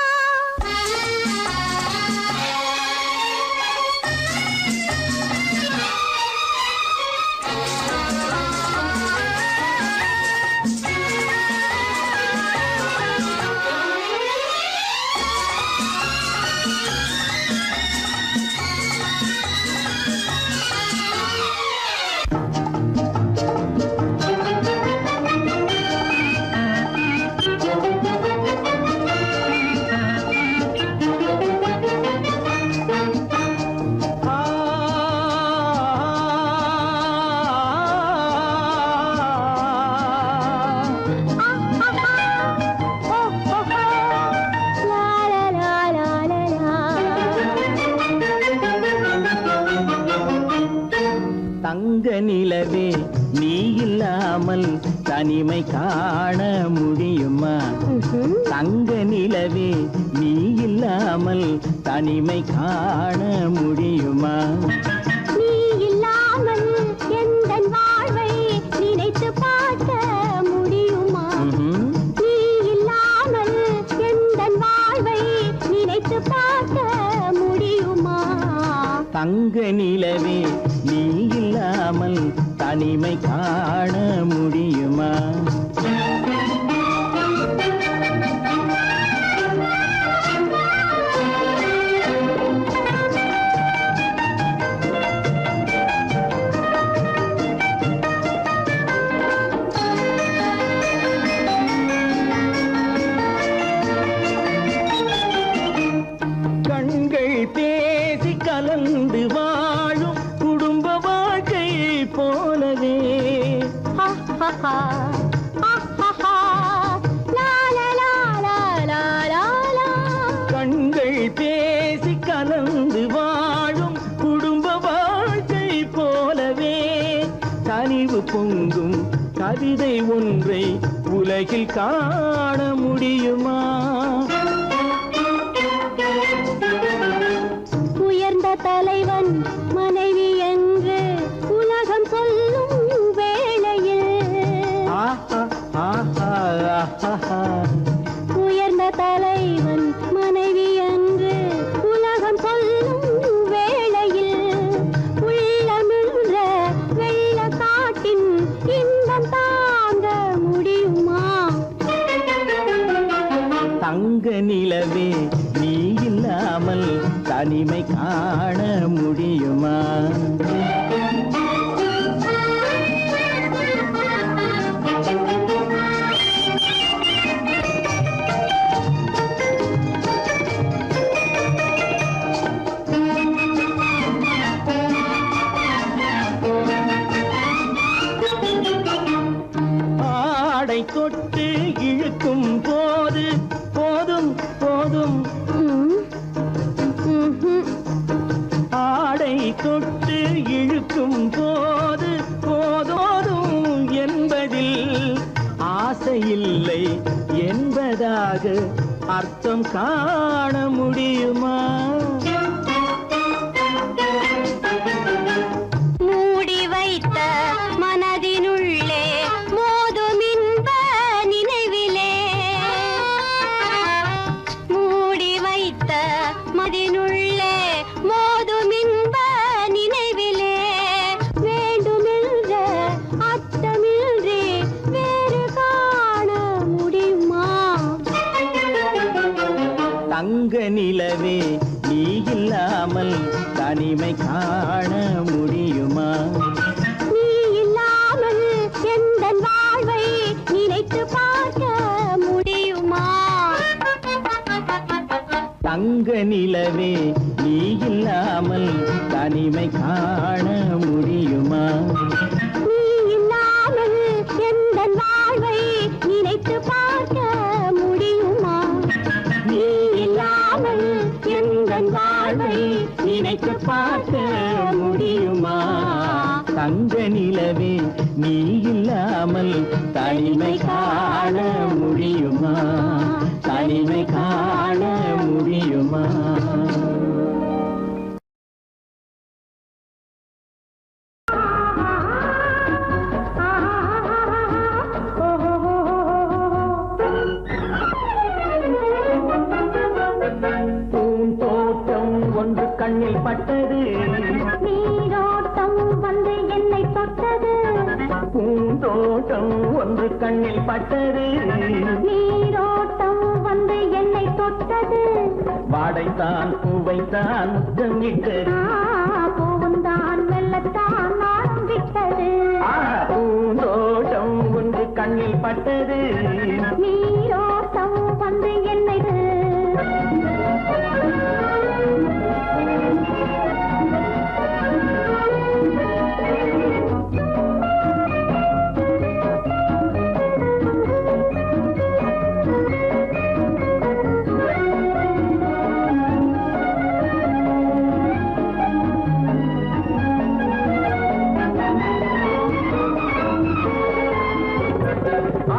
தங்க நிலவே நீ இல்லாமல் தனிமை காண முடியுமா தங்க நிலவே நீ இல்லாமல் தனிமை காண முடியுமா நீ இல்லாமல் எந்தன் வாழ்வை நினைத்து பார்க்க முடியுமா நீ இல்லாமல் எந்தன் வாழ்வை நினைத்து பார்க்க முடியுமா தங்க நிலவே நீ இல்லாமல் தனிமை காண முடியுமா கண்கள் பேசி கலந்து வாழும் குடும்ப வாழ்க்கை போலவே கண்கள் பேசி கலந்து வாழும் குடும்ப வாழ்க்கை போலவே கனிவு பொங்கும் கவிதை ஒன்றை உலகில் காண முடியுமா உயர்ந்த தலைவன் மனைவி என்று உலகம் சொல்லும் வேளையில் உயர்ந்த தலைவன் மனைவி என்று உலகம் சொல்லும் வேளையில் உள்ளமிழ்ற வெள்ள காட்டின் இன்பம் தாங்க முடியுமா தங்க நிலவே நீ இல்லாமல் சரியாக அர்த்தம் காண முடியுமா? மூடி வைத்த மனதினுள்ளே மோதும் இன்ப நினைவிலே, மூடி வைத்த மனதினுள்ளே மோதும் இன்ப நினைவிலே, வேண்டுமென்ற அர்த்தமின்றி வேறு காண முடியுமா? தங்க நிலவே நீ இல்லாமல் தனிமை காண முடியுமா? நீ இல்லாமல் எந்தன் வாழ்வை நினைத்து பார்க்க முடியுமா? தங்க நிலவே நீ இல்லாமல் தனிமை காண முடியுமா? நீ இல்லாமல் எந்தன் வாழ்வை நினைத்து பார்க்க முடியுமா? நீ இல்லாமல் எந்தன் வாழ்வை நினைத்து பார்க்க முடியுமா? தங்க நிலவே நீ இல்லாமல் தனிமை காண முடியுமா? தனிமை காண முடியுமா? பூந்தோட்டம் ஒன்று கண்ணில் பட்டது, நீரோட்டம் வந்து என்னை தொட்டது, பூந்தோட்டம் ஒன்று கண்ணில் பட்டது, நீரோட்டம் வந்து என்னை தொட்டது, வாடைத்தான் பூவைத்தான் முத்தம் இட்டது, பூவுந்தான் மெல்லத்தான் நானும் விட்டது, பூந்தோட்டம் ஒன்று கண்ணில் பட்டது, நீரோட்டம் வந்து என்னை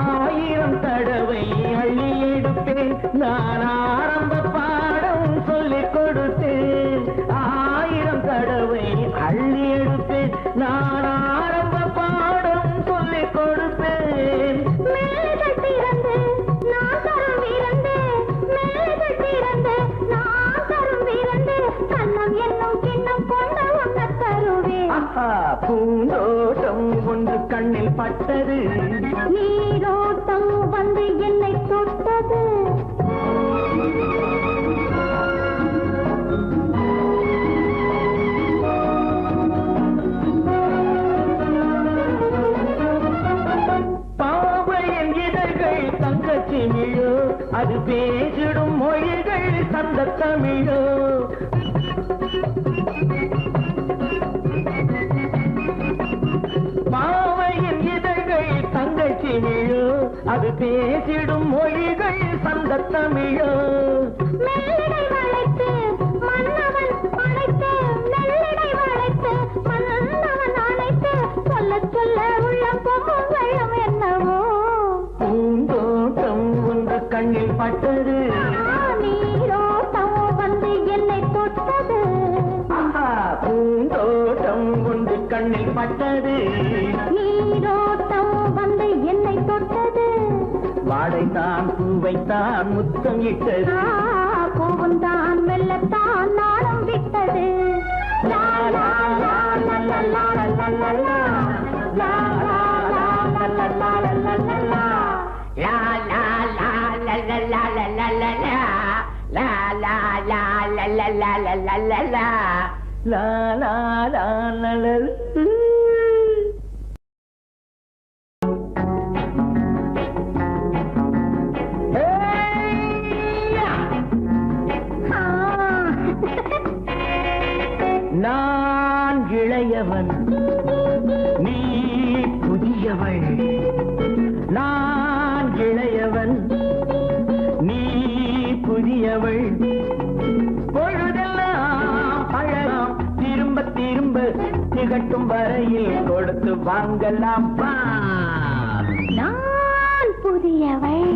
ஆயிரம் தடவை அள்ளி எடுப்பேன் நான் ஆரம்ப பாடம் சொல்லிக் கொடுத்தேன், ஆயிரம் தடவை அள்ளி எடுப்பேன் நான் ஆரம்ப பாடம் சொல்லிக் கொடுப்பேன். மேலைகள் திறந்து நான் தரும் விருந்து, மேலைகள் திறந்து நான் தரும் விருந்து, கண்ணம் என்னும் கிண்ணம் கொண்டு உண்ண தருவேன். பூந்தோட்டம் ஒன்று கண்ணில் பட்டது, நீரோட்டம் வந்து என்னை தொட்டது, பாவையின் இதழ்கள் தங்கச்சி மிழோ, அது பேசிடும் மொழிகள் சந்த தமிழோ. பாவையின் இதழ்கள் தங்கச்சி மிழோ, அது பேசிடும் மொழிகள் சந்த தமிழோ. மெல்லிடை வளைத்து மன்னவன் அணைத்து, மெல்லிடை வளைத்து மன்னவன் அணைத்து, சொல்ல சொல்ல உள்ளம் பொங்கும் வெள்ளம் என்னவோ. பூந்தோட்டம் ஒன்று கண்ணில் பட்டது, நீரோட்டம் வந்து என்னை தொட்டது, பூந்தோட்டம் ஒன்று கண்ணில் பட்டது, நீரோட்டம் வந்து என்னை தொட்டது, வாடைத்தான் பூவைத்தான் முத்தம் இட்டது, பூவுந்தான் மெல்லத்தான் நாளும் விட்டது. லா லா லா லா லா லா லா லா லா. லா லா லா லா லா லா லா லா லா. லா லா லா லா லா லா லா லா லா லா. லா லா லா லா லா லா லா லா லா லா. லா லா லா லா லா. நான் இளையவன், நீ புதியவள். நான் இளையவன், நீ புதியவள். பொழுதெல்லாம் பழகாம், திரும்ப திரும்ப திகட்டும் வரையில் கொடுத்து வாங்கலாம். நான் புதியவள்,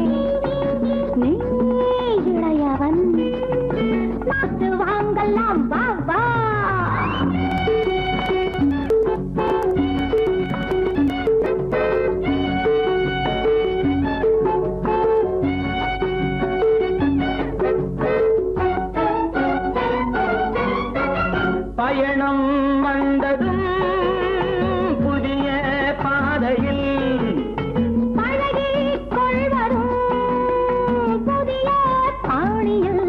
நீ இளையவன் நாத்து வாங்கலாம் வா வா பயணம் வந்ததும் புதிய பாதையில் பழகிக் கொள்வதும் புதிய பாணியில்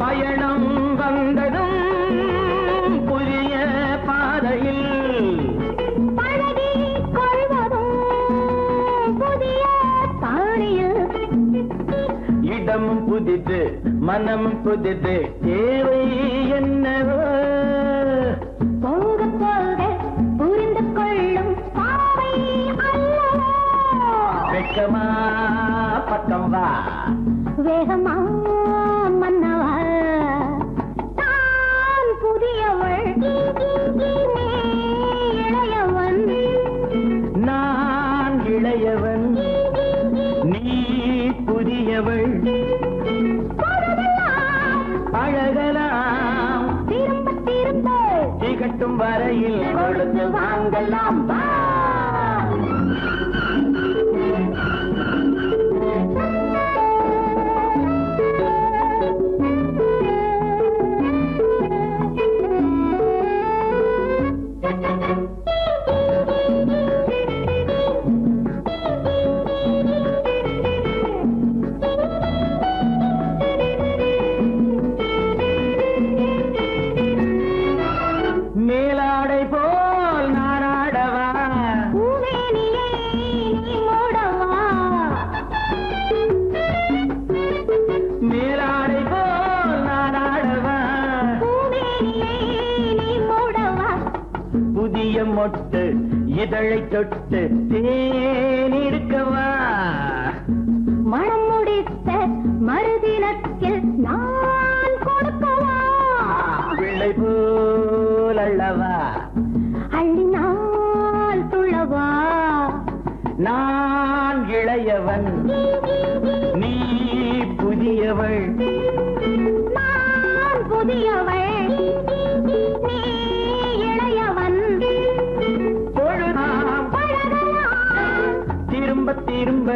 பயணம் வந்ததும் புதிய பாதையில் பழகிக் கொள்வதும் புதிய பாணியில் இடமும் புதிது மனமும் புதிது தேவை என்னவோ போக போக புரிந்து கொள்ளும் பாவை அல்லவோ வெக்கமா பக்கம் வா வேகமா மன்னவா தான் புதியவள் நீ இளையவன் நான் இளையவன் நீ புதியவள் அழகலாம் திரும்ப திரும்ப திகட்டும் வரையில் கொடுத்து வாங்கலாம் வா மேலாடை போல் நாராடவா பூவேனிலே நீ மூடவா மேலாடை போல் நாராடவா பூவேனிலே நீ மூடவா புதிய மொட்டு இதழை தொட்டு தேனிருக்கவா மனம் முடித்த மறுதினத்தில் நான் கொடுக்கவா பிள்ளை போல் அல்லவா அள்ளினால் துளவா நான் இளையவன் நீ புதியவள் நான் புதியவள் நீ இளையவன் பொழுதாம் பழகலாம் திரும்ப திரும்ப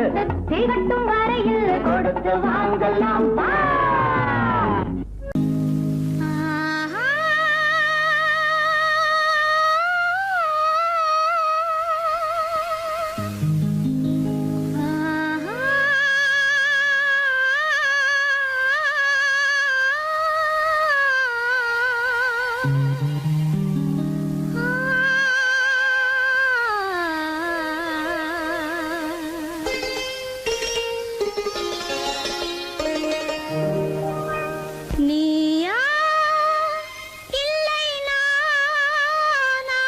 திகட்டும் வரையில் கொடுத்து வாங்கலாம் வா நீயா இல்லை நானா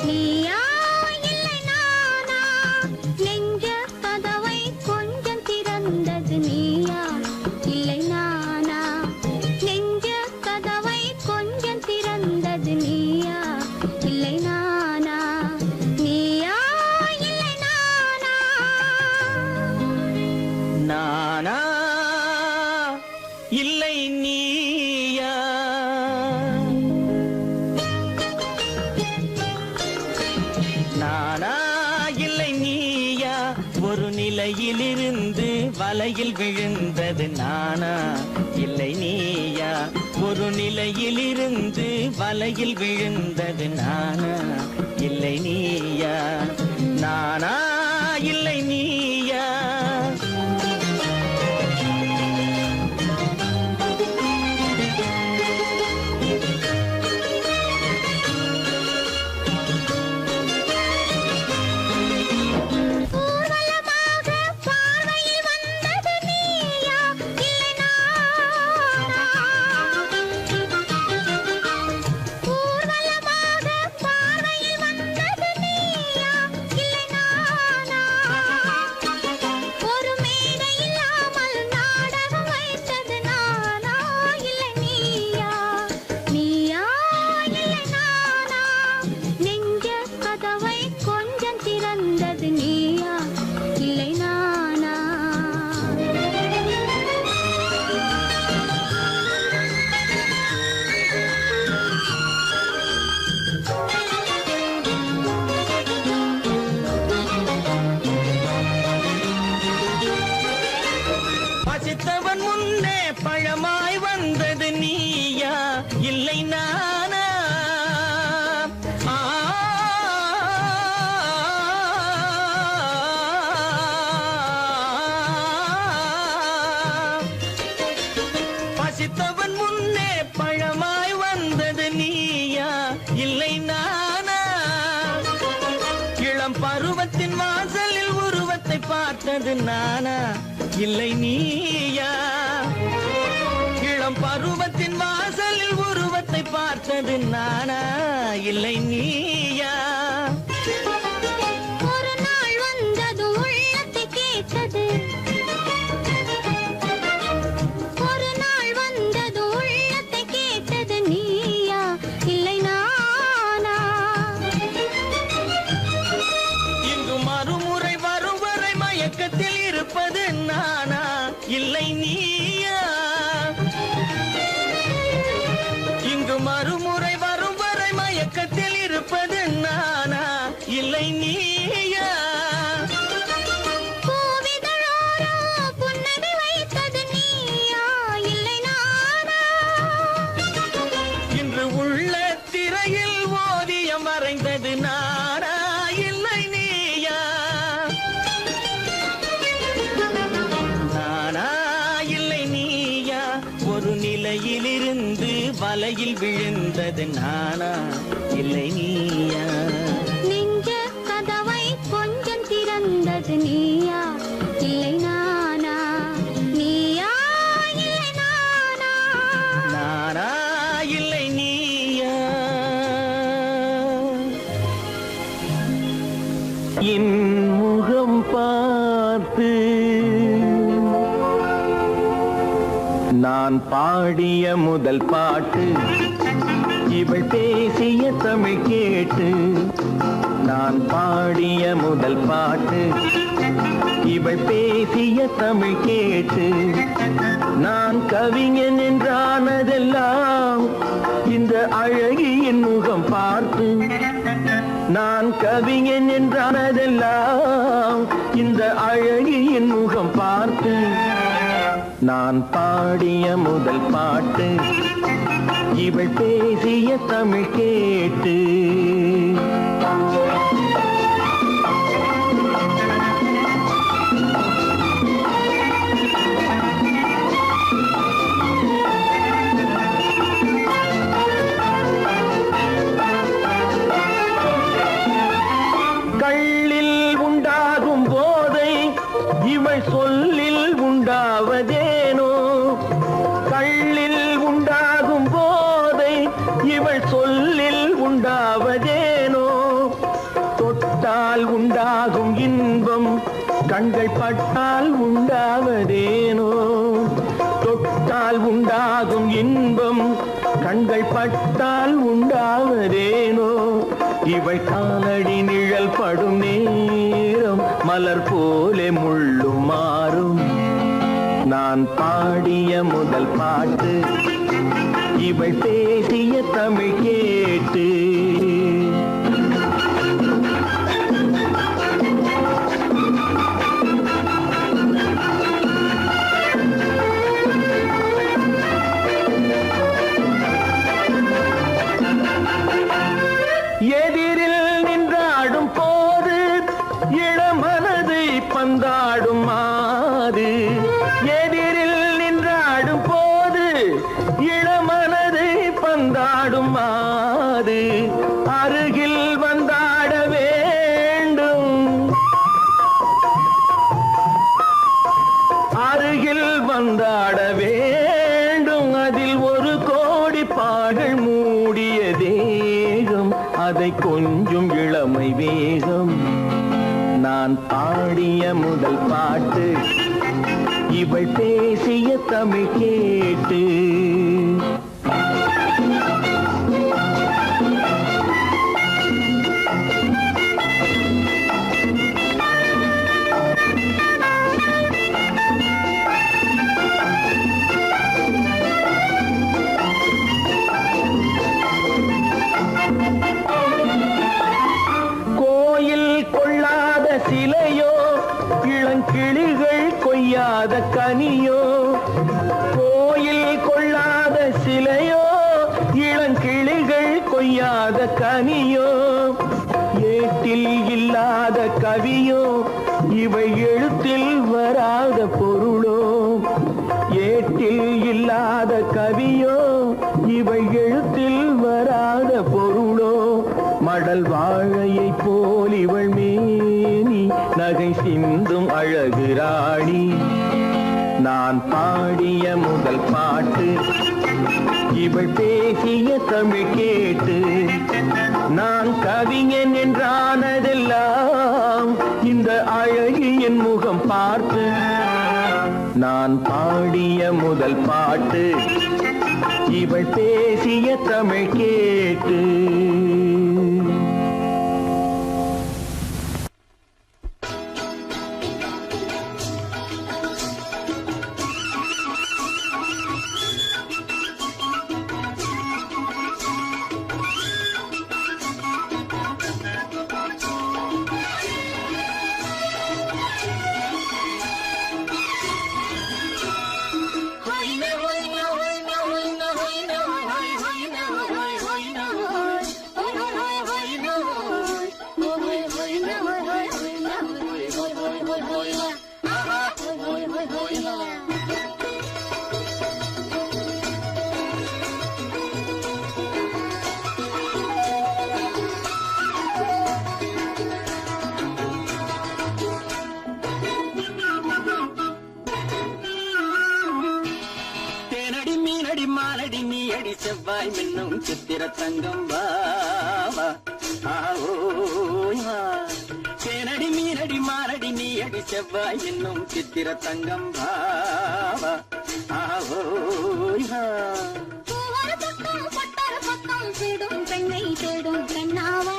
நீயா இல்லை நானா நெஞ்ச கதவை கொஞ்சம் திறந்தது நீயா இல்லை நானா நெஞ்ச கதவை கொஞ்சம் திறந்தது நீயா இல்லை நானா நீயா இல்லை நானா நானா இல்லை நீயா நானா இல்லை நீயா ஒரு நிலையிலிருந்து வலையில் விழுந்தது நானா இல்லை நீயா ஒரு நிலையிலிருந்து வலையில் விழுந்தது நானா இல்லை நீயா நானா இல்லை நீயா ஊர்வலமாக பார்வையில் வந்தது நீயா இல்லை நானா ஊர்வலமாக பார்வையில் வந்தது நீயா இல்லை நானா பழமாய் வந்தது நீயா இல்லை நானா? பசித்தவன் முன்னே பழமாய் வந்தது நீயா இல்லை நானா? இளம் பருவத்தின் வாசலில் உருவத்தை பார்த்தது நானா இல்லை நீயா? இளம் பருவத்தின் வாசலில் உருவத்தை பார்த்தது நானா இல்லை நீயா? ஒரு நாள் வந்தது உள்ளத்தை கேட்டது, ஒரு நாள் வந்தது உள்ளத்தை கேட்டது நீயா இல்லை நானா? இங்கு மறுமுறை வரும் வரை மயக்கத்தில் இருப்பது நானா இல்லை நீயா? இங்கு மறுமுறை வரும் வரை மயக்கத்தில் இருப்பது நானா இல்லை நீயா? பூவிதழோரோ புன்னகை வைத்தது நீயா இல்லை நானா? இன்று உள்ள திரையில் ஓவியம் வரைந்தது நானா இல்லை நீயா? நானா இல்லை நீயா? ஒரு நிலையிலிருந்து வலையில் விழுந்தது நானா இல்லை நீயா? நெஞ்ச கதவை கொஞ்சம் திறந்தது நீயா இல்லை நானா? நீயா இல்லை நானா? நானா இல்லை நீயா? என் முகம் பார்த்து நான் பாடிய முதல் பாட்டு, இவள் பேசிய தமிழ் கேட்டு. நான் பாடிய முதல் பாட்டு, இவள் பேசிய தமிழ் கேட்டு. நான் கவிஞன் என்றானதெல்லாம் இந்த அழகியின் முகம் பார்த்து. நான் கவிஞன் என்றானதெல்லாம் இந்த அழகியின் முகம் பார்த்து. நான் பாடிய முதல் பாட்டு, இவள் பேசிய தமிழ் கேட்டு. கள்ளில் உண்டாகும் போதை இவள் சொல்லில் உண்டாவதேனோ? கள்ளில் உண்டாகும் போதை இவள் சொல்லில் உண்டாவதேனோ? தொட்டால் உண்டாகும் இன்பம் கண்கள் பட்டால் உண்டாவதேனோ? தொட்டால் உண்டாகும் இன்பம் கண்கள் பட்டால் உண்டாவதேனோ? இவள் காலடி நிழல் படும் நேரம் மலர் போலே முள்ளும் மாறும். நான் பாடிய முதல் பாட்டு, இவள் பேசிய தமிழ் கேட்டு. எதிரில் நின்றாடும் போது இளமனதை பந்தாடும் மாது. எதிரில் நின்றாடும் போது இளமனதை பந்தாடும் மாது. அருகில் வந்தாட வேண்டும், அருகில் வந்தாட வேண்டும். அதில் ஒரு கோடி பாடல் மூடிய தேகம், அதை கொஞ்சம் இளமை வேகம். நான் பாடிய முதல் பாட்டு, இவள் பேசிய தமிழ் கேட்டு. கோயில் கொள்ளாத சிலையோ, இளங்கிளிகள் கொய்யாத கனியோ? கனியோ ஏட்டில் இல்லாத கவியோ இவை எழுத்தில் வராத பொருளோ ஏட்டில் இல்லாத கவியோ இவை எழுத்தில் வராத பொருளோ மடல் வாழையை போல் இவள் மேனி நகை சிந்தும் அழகு ராணி நான் பாடிய முதல் பாட்டு இவள் பேசிய தமிழ் கேட்டு நான் கவிஞன் என்றானதெல்லாம் இந்த அழகியின் முகம் பார்த்து நான் பாடிய முதல் பாட்டு இவள் பேசிய தமிழ் கேட்டு செவ்வாய் மின்னும் சித்திர தங்கம் வா தேனடி மீனடி மாரடி நீ அடி செவ்வாய் மின்னும் சித்திர தங்கம் வா தேடும் பெண்ணை தேடும் கண்ணாவா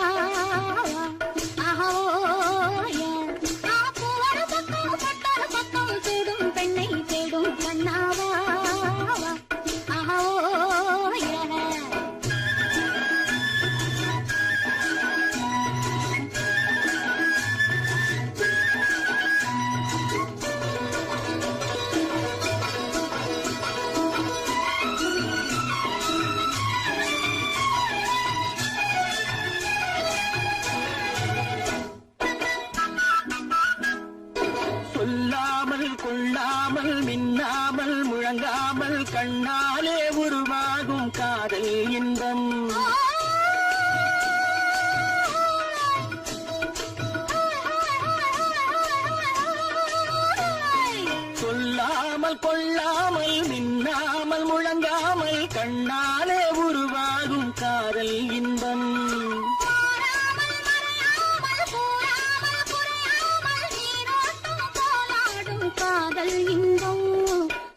தேடும் பெண்ணை தேடும் கண்ணாவா மின்னாமல் முழங்காமல் கண்ணாலே உருவாகும் காதல் இன்பம் சொல்லாமல் கொள்ளாமல் மின்னாமல் முழங்காமல் கண்ணாலே உருவாகும் காதல் இன்பம் காதல் இன்பம்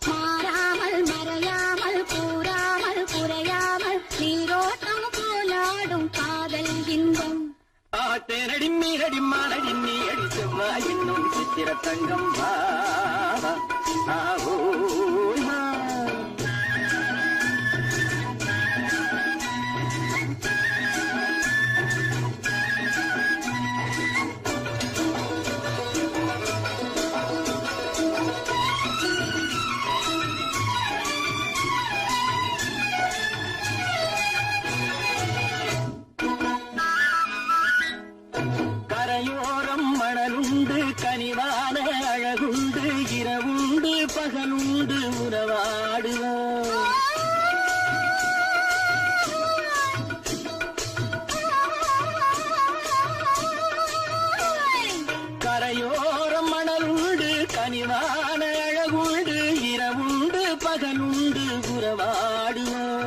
மாறாமல் மறையாமல் கூறாமல் குறையாமல் நீரோட்டம் போலாடும் காதல் இன்பம் தேனடி மீனடி மானடி நீ அடி செவ்வாய் இன்னும் சித்திர தங்கம் வா கனிவான அழகுண்டு இரவுண்டு பகலுண்டு உறவாடுவோம் கரையோரம் மணலுண்டு கனிவான அழகுண்டு இரவுண்டு பகலுண்டு உறவாடுவோம்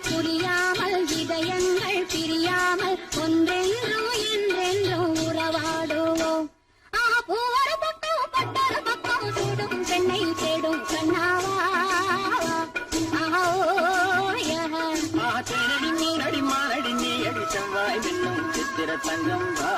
புரியாமல் இதயங்கள் பிரியாமல் ஒன்றென்றும் என்றென்றும் உறவாடுவோம் பூவர பக்கம் பட்டர பக்கம் சூடும் பெண்ணை தேடும் கண்ணாவா தேனடி மீனடி மானடி நீ அடி செவ்வாய் மின்னும் சித்திர தங்கம் வா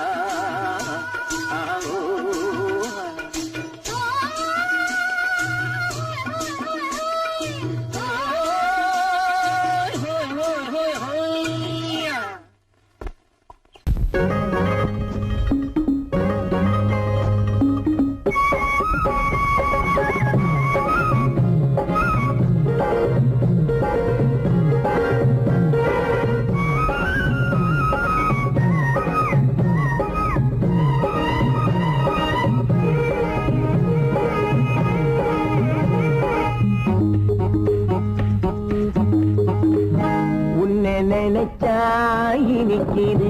இருக்குது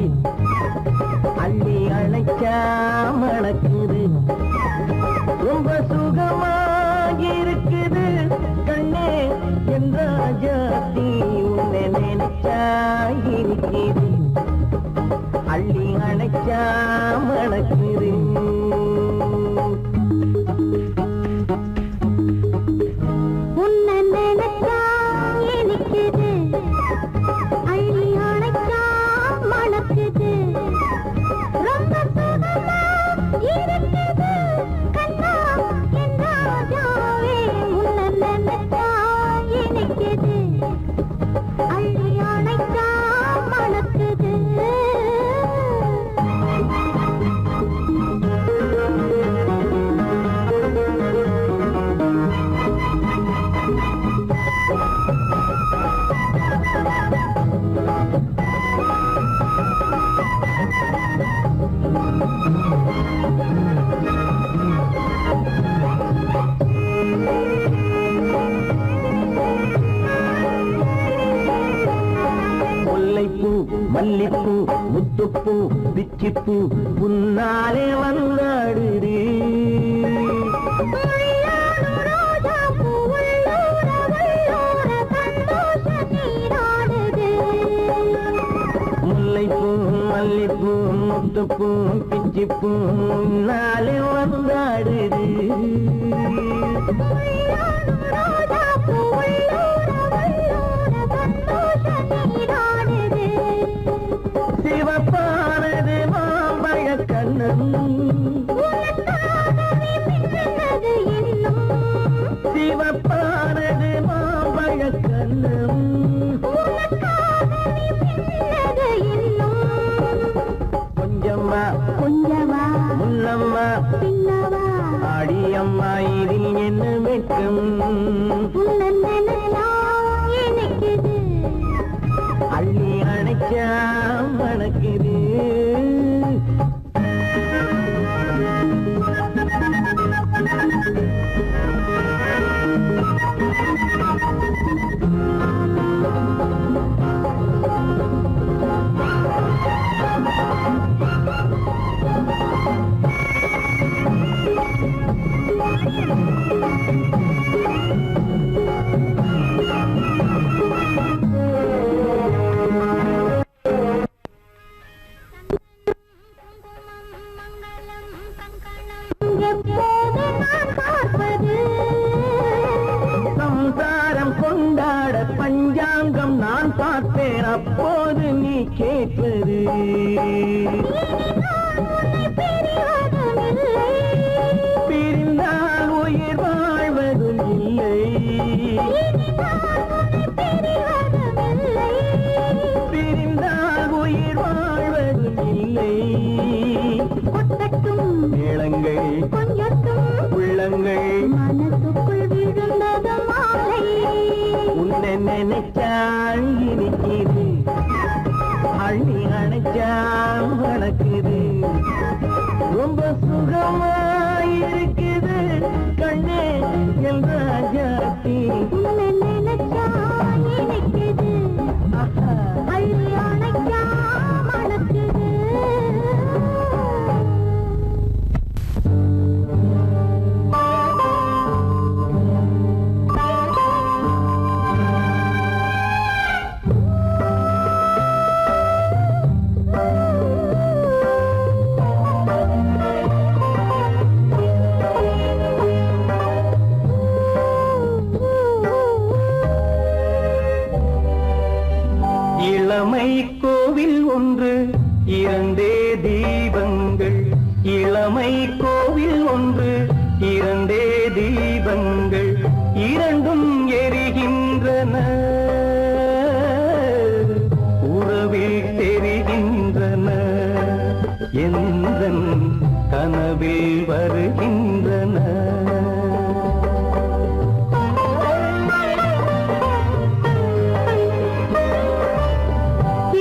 அள்ளி அழைச்சா மணக்குது ரொம்ப சுகமாயிருக்குது கண்ணே என் ராஜாத்தி உன்னை நினைச்சா இருக்குது அள்ளி அணைச்சா மணக்குது உன்னை நினைச்சா இனிக்குது அள்ளி அணைச்சா மணக்குது ரொம்ப சுகமா இருக்குது கண்ணா என் ராஜாவே உன்னை நினைச்சா இனிக்குது அள்ளி அணைச்சா மணக்குது முல்லைப்பூ மல்லிப்பூ முத்துப்பூ பிச்சிப்பூ உன்னாலே வந்தாடுது முல்லைப்பூ மல்லிப்பூ முத்துப்பூ பிச்சிப்பூ உன்னாலே வந்தாடுது சிவப்பானது மாம்பழ கண்ணம் சிவப்பானது மாம்பழ கண்ணம் கொஞ்சம்மா கொஞ்சமா முன்னம்மா பின்னவா அடியம்மா இதில் என்ன வெட்கம் உன்னை நினைச்சா இனிக்குது அள்ளி அணைச்சா மணக்குது எப்போது நான் பார்ப்பது சம்சாரம் கொண்டாட பஞ்சாங்கம் நான் பார்ப்பேன் அப்போது நீ கேட்பது பிரிந்தால் உயிர் வாழ்வதும் இல்லை பிரிந்தால் உயிர் வாழ்வதும் இல்லை கொட்டட்டும் மேளங்கள் கொஞ்சட்டும் உள்ளங்கள் மனசுக்குள் விழுந்தது மாலை உன்னை நினைச்சால் இனிக்குது அள்ளி அணைச்சால் வணக்குது ரொம்ப சுகமாயிருக்குது கண்ணே என் ராஜாத்தி உன்னை நினைச்சா இனிக்குது அள்ளி அணைச்சா மணக்குது இளமை கோவில் ஒன்று இரண்டே தீபங்கள் இளமை கோவில் ஒன்று இரண்டே தீபங்கள் இரண்டும் எரிகின்றன உறவில் தெரிகின்றன எந்தன் கனவில் வருகின்றன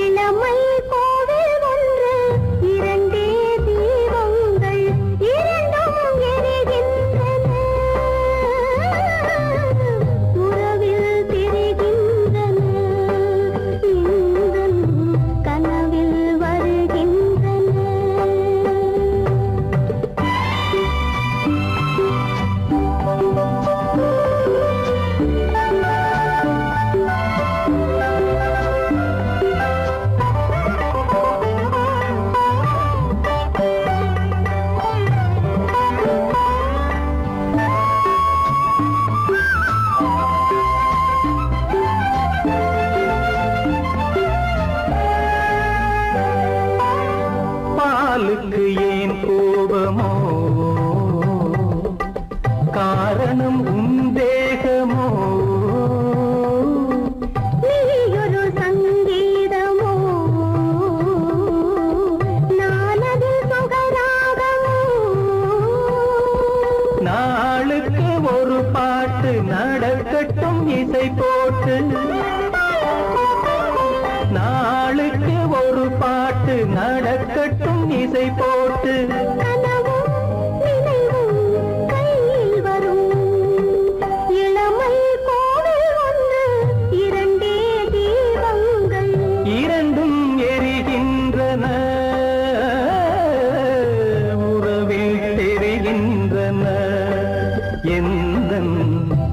இளமை கோவில் ஒன்று இரண்டே தீபங்கள் இரண்டும் எரிகின்றன உறவில் தெரிகின்றன எந்தன் கனவில் காலுக்கு ஏன் கோபமோ காரணம் உன் தேகமோ நீயொரு சங்கீதமோ நானது சுகராகமோ நாளுக்கு ஒரு பாட்டு நடக்கட்டும் இசை போட்டு நாளுக்கு ஒரு பாட்டு நடக்கட்டும் இசை போட்டு கனவும் நினைவும் கையில் வரும் இளமை கோவில் ஒன்று இரண்டே தீபங்கள் இரண்டும் எரிகின்றன உறவில் தெரிகின்றன எந்தன்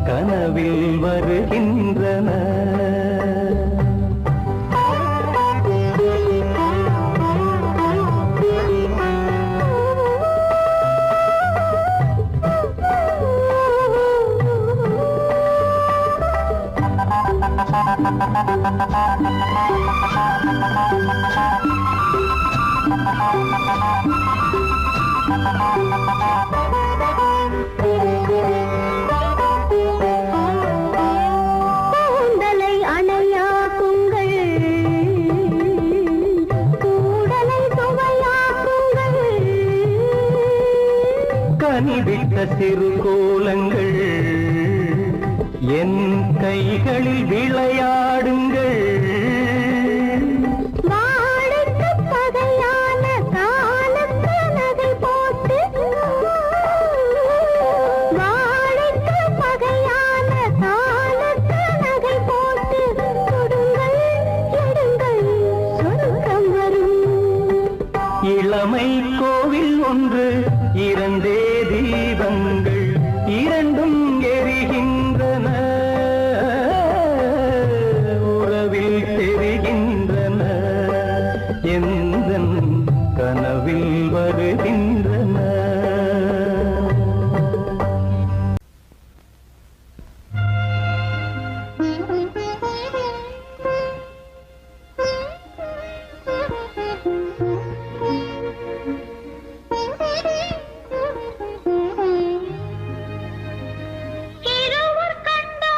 கனவில் வருகின்றன கூந்தலை அணையாக்குங்கள் கூடலை சுவையாக்குங்கள் கனிவிட்ட சிறு கோலங்கள் என் கைகளில் விளையாடுங்கள் வாழைக்கு பகையான காலத்து நகை போட்டு வாழைக்கு பகையான காலத்து நகை போட்டு கொடுங்கள் எடுங்கள் சொர்க்கம் வரும் இளமை கோவில் ஒன்று இரண்டே தீபங்கள் இரண்டும் எரிகின்றன உறவில் தெரிகின்றன எந்தன் கனவில் வருகின்றன இருவர் கண்டோ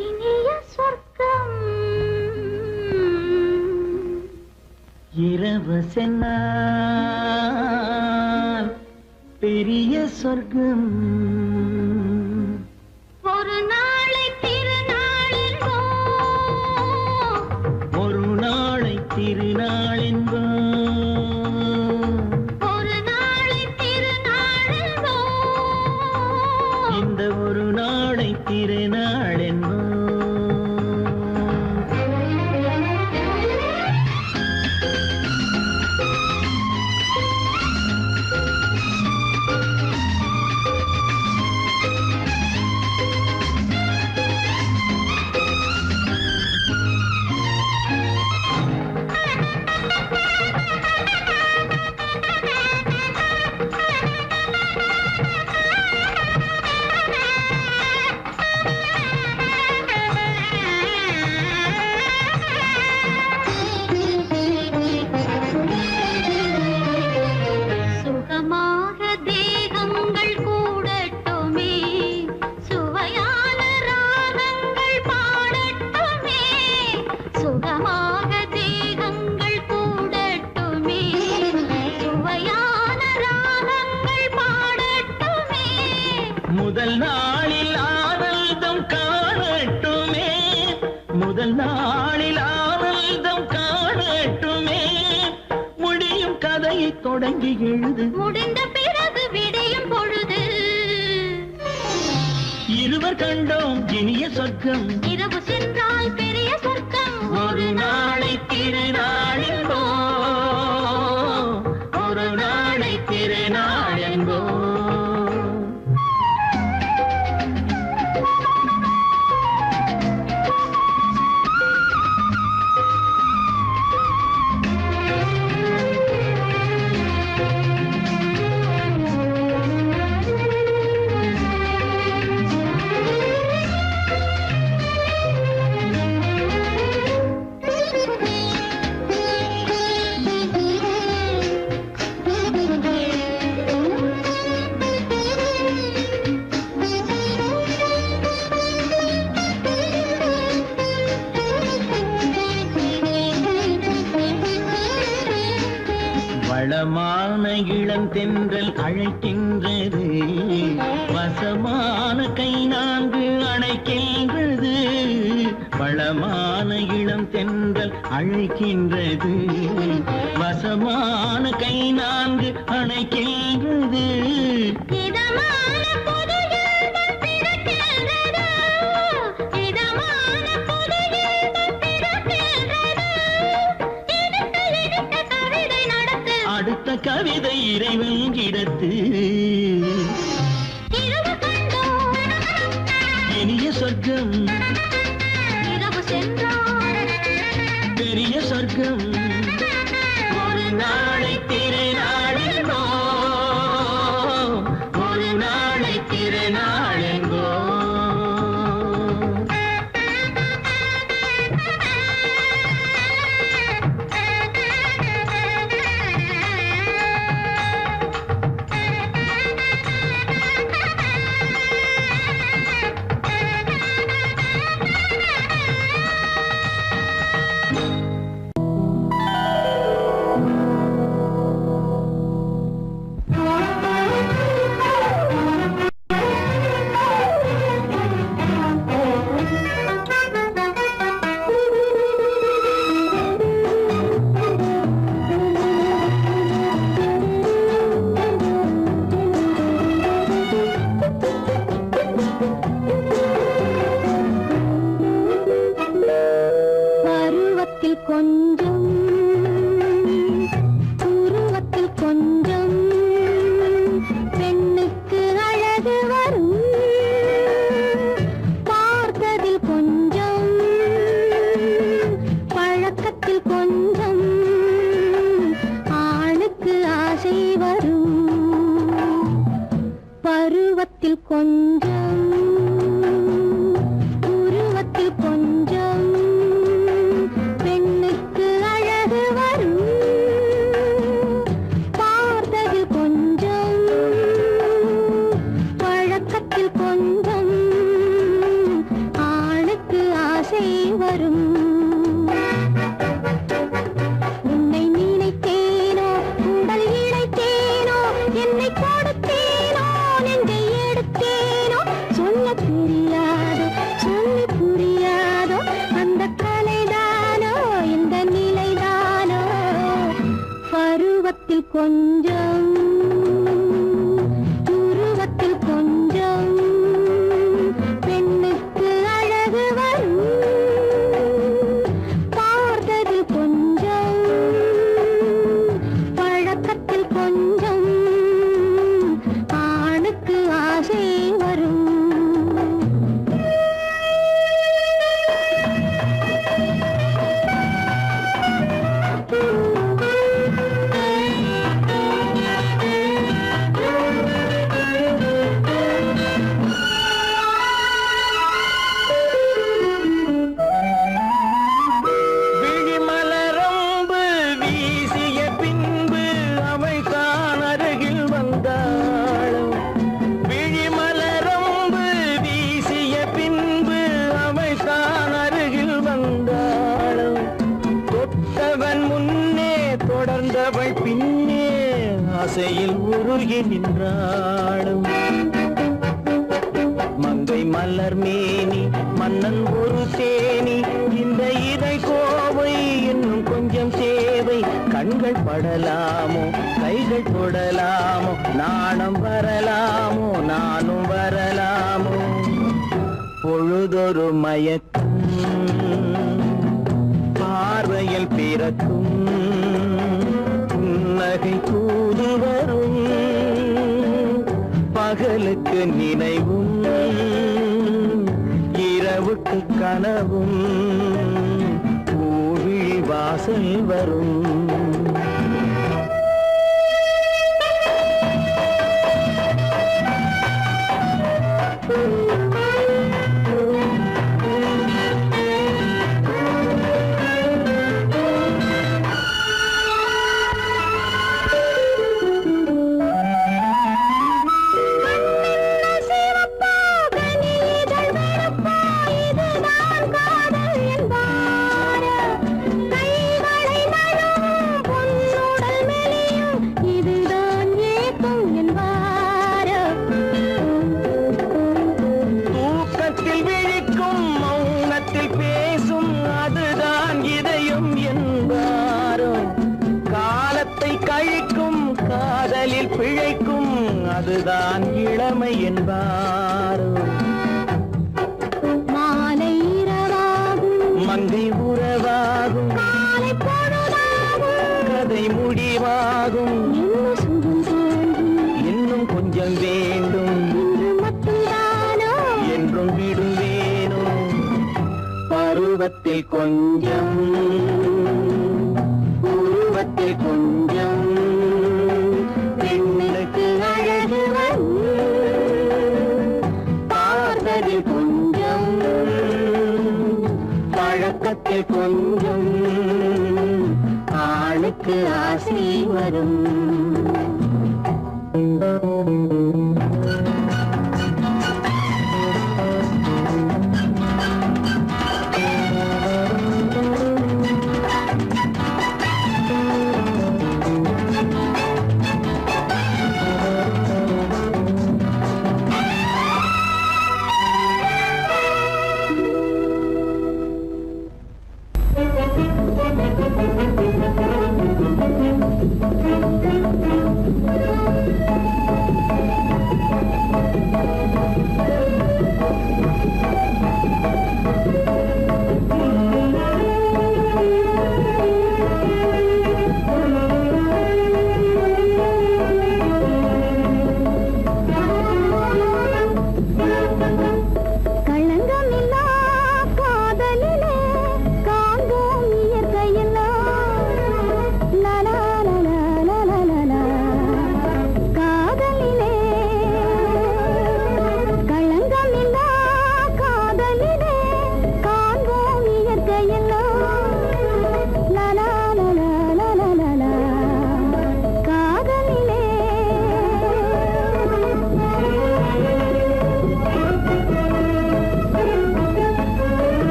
இனிய சொர்க்கம் இரவு சென்னால் பெரிய சொர்க்கம் ஒரு நாளை திருநாளென்போ ஒரு நாளை திருநாளென்போ ஒரு நாளை திருநாளென்போ இந்த ஒரு நாளை திருநாளென்போ சுகமாக தேகங்கள் கூடட்டுமே சுவையான ராகங்கள் பாடட்டுமே சுகமாக தேகங்கள் கூடட்டுமே சுவையான ராகங்கள் பாடட்டுமே முதல் நாளில் ஆனந்தம் காணட்டுமே முதல் நாளில் ஆனந்தம் காணட்டுமே முடியும் கதையை தொடங்கி எழுது முடிந்த பிறகு விடியும் பொழுது இருவர் கண்டோம் இனிய சொர்க்கம் இரவு சென்றால் பெரிய சொர்க்கம் ஒரு நாளை திருநாளென்போ ஒரு நாளை திருநாளென்போ வளமான இளந்தென்றல் அழைக்கின்றது, வசமான கை நான்கு அணைக்கின்றது. வளமான இளந்தென்றல் அழைக்கின்றது, வசமான கை நான்கு அணைக்கின்றது. அடுத்த கவிதை இறைவன் கிடத்து, இனிய சொர்க்கம் பெரிய சொர்க்கம். ஒரு நாளை திருநாளெங்கோ, ஒரு நாளை திருநாளெங்கோ. மங்கை மலர் மேனி மன்னன் ஒரு தேனி, இந்த இதை கோவை இன்னும் கொஞ்சம் சேவை. கண்கள் படலாமோ கைகள் தொடலாமோ, நாணம் வரலாமோ நானும் வரலாமோ. பொழுதொரு மயக்கம் பார்வையில் பிறக்கும், புன்னகை தூது வரும். பகலுக்கு நினைவும் இரவுக்கு கனவும், பூவிழி வாசல் வரும். இதுதான் காதல் என்பார். கைகளை நழுவ நிழலில் பிழைக்கும் அதுதான் இளமை என்பாரோ. மாலை இரவாகும் மங்கை உறவாகும் காலை பொழுதாகும் கதை முடிவாகும். என்ன சுகம் தோன்றும் இன்னும் கொஞ்சம் வேண்டும் இன்று மட்டும்தானோ என்றும் விடுவேனோ. பருவத்தில் கொஞ்சம் உருவத்தில் கொஞ்சம் பெண்ணுக்கு அழகு பார்வதில் கொஞ்சம் பழக்கத்தில் கொஞ்சம் ஆளுக்கு ஆசை வரும்.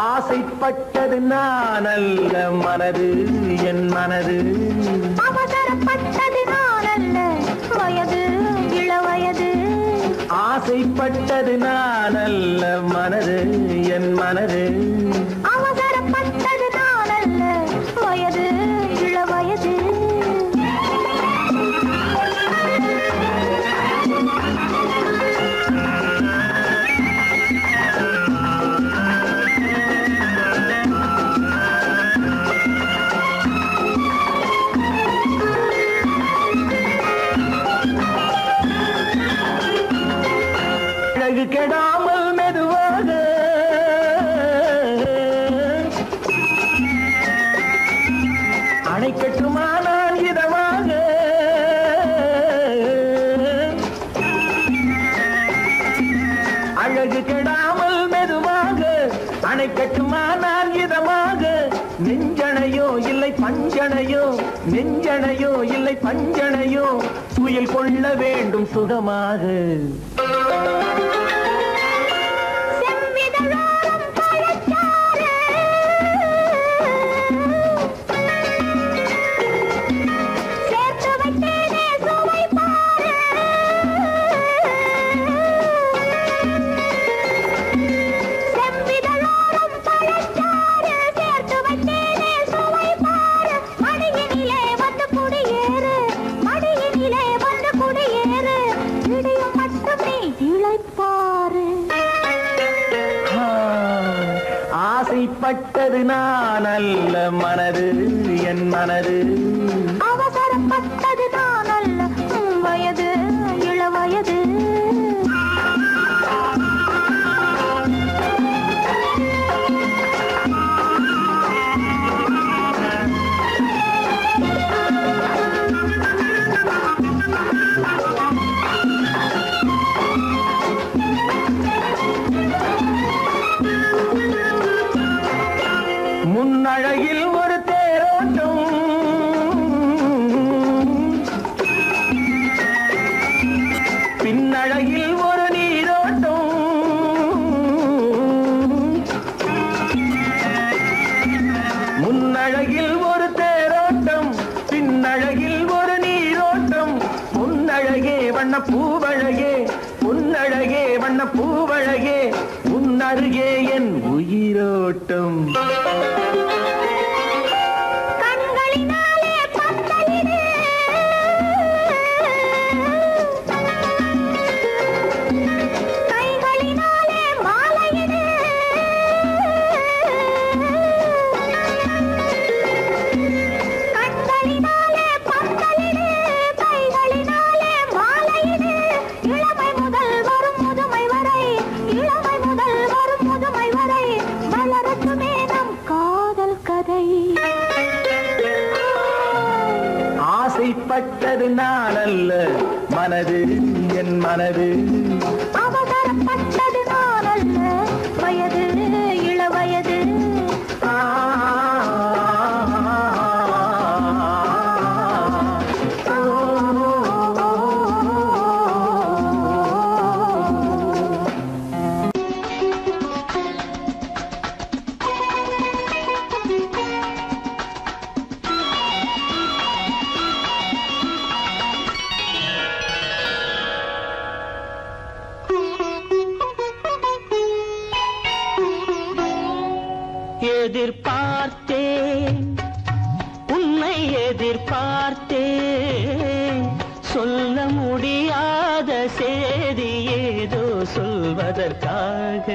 ஆசைப்பட்டது நான் அல்ல மனது என் மனது. அவசரப்பட்டது நான் அல்ல வயது இளவயது. ஆசைப்பட்டது நான் அல்ல மனது என் மனது. அவசரப்பட்டது நான் அல்ல வயது இளவயது. அணைக்கட்டுமா நான் இதமாக அழகு கெடாமல் மெதுவாக அணைக்கட்டுமா நான் இதமாக நெஞ்சணையோ இல்லை பஞ்சணையோ நெஞ்சணையோ இல்லை பஞ்சணையோ துயில் கொள்ள வேண்டும் சுகமாக ஆசைப்பட்டது நான் அல்ல மனது என் மனது அவசரப்பட்டது நான் அல்ல வயது இளவயது முன்னழகில் ஒரு தேரோட்டம் பின்னழகில் ஒரு நீரோட்டம் முன்னழகில் ஒரு தேரோட்டம் பின்னழகில் ஒரு நீரோட்டம் முன்னழகே வண்ண பூவழகே முன்னழகே வண்ண பூவழகே முன்னருகே என் உயிரோட்டம் ஆசைப்பட்டது நான் அல்ல மனது என் மனது அவசரப்பட்டது நான் அல்ல வயது இளவயது எதிர்பார்த்தேன் உன்னை எதிர்பார்த்தேன் சொல்ல முடியாத செய்தி ஏதோ சொல்வதற்காக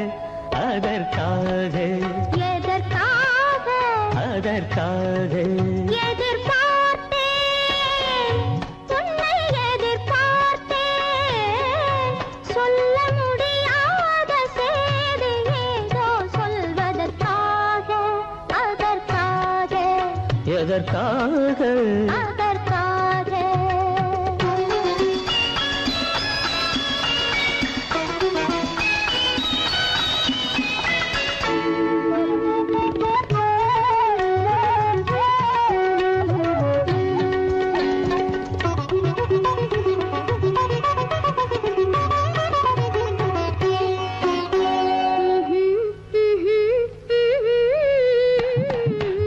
அதற்காக எதற்காக அதற்காக எதிர்பார்த்தேன் உன்னை எதிர்பார்த்தேன் சொல்ல முடியாத செய்தி ஏதோ சொல்வதற்காக அதற்காக எதற்காக அதற்காக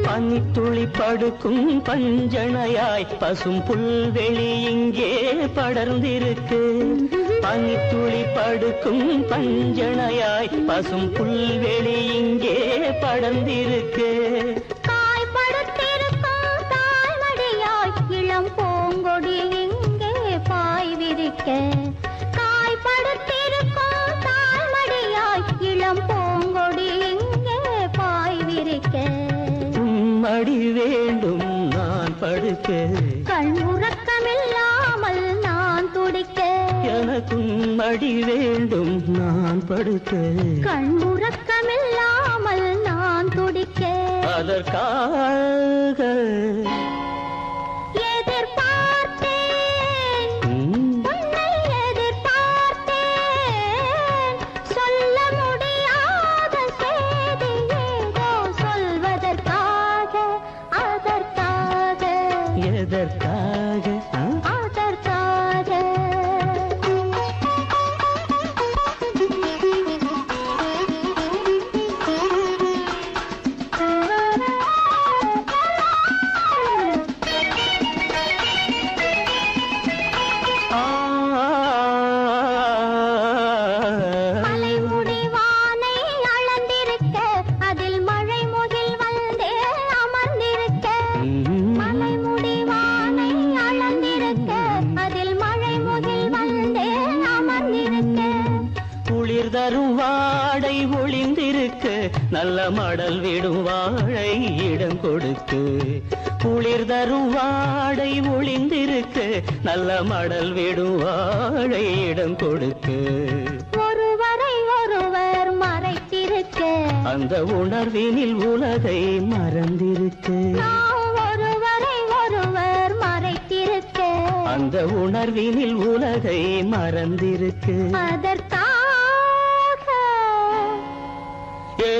பனித்துளி படுக்கும் பஞ்சணையாய் பசும் புல்வெளி இங்கே படர்ந்திருக்கு பனித்துளி படுக்கும் பஞ்சணையாய் பசும் புல்வெளி இங்கே படர்ந்திருக்கு காய்படுத்திருக்கும் தாய்மடியாய் இளம் பூங்கொடி இங்கே பாய் விரிக்க காய்படுத்திருக்கும் தாய்மடியாய் இளம் பூங்கொடி இங்கே பாய் விரிக்க மடி வேண்டும் நான் படுக்க கண் உறக்கமில்லாமல் நான் துடிக்க எனக்கும் மடி வேண்டும் நான் படுக்க கண் உறக்கமில்லாமல் நான் துடிக்க அதற்காக எதற்காக அதற்காக. தரும் வாடை ஒளிந்திருக்க நல்ல மடல் விடும் வாழை இடம் கொடுக்கு. குளிர் தரும் வாடை ஒளிந்திருக்க நல்ல மடல் விடும் வாழை இடம் கொடுக்கு. ஒருவரை ஒருவர் மறைத்திருக்க அந்த உணர்வினில் உலகை மறந்திருக்கு. ஒருவரை ஒருவர் மறைத்திருக்க அந்த உணர்வினில் உலகை மறந்திருக்கு. அதற்காக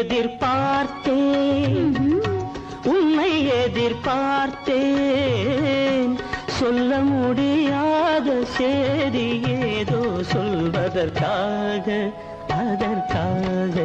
எதிர்பார்த்தேன் உன்னை எதிர்பார்த்தேன் சொல்ல முடியாத செய்தி ஏதோ சொல்வதற்காக அதற்காக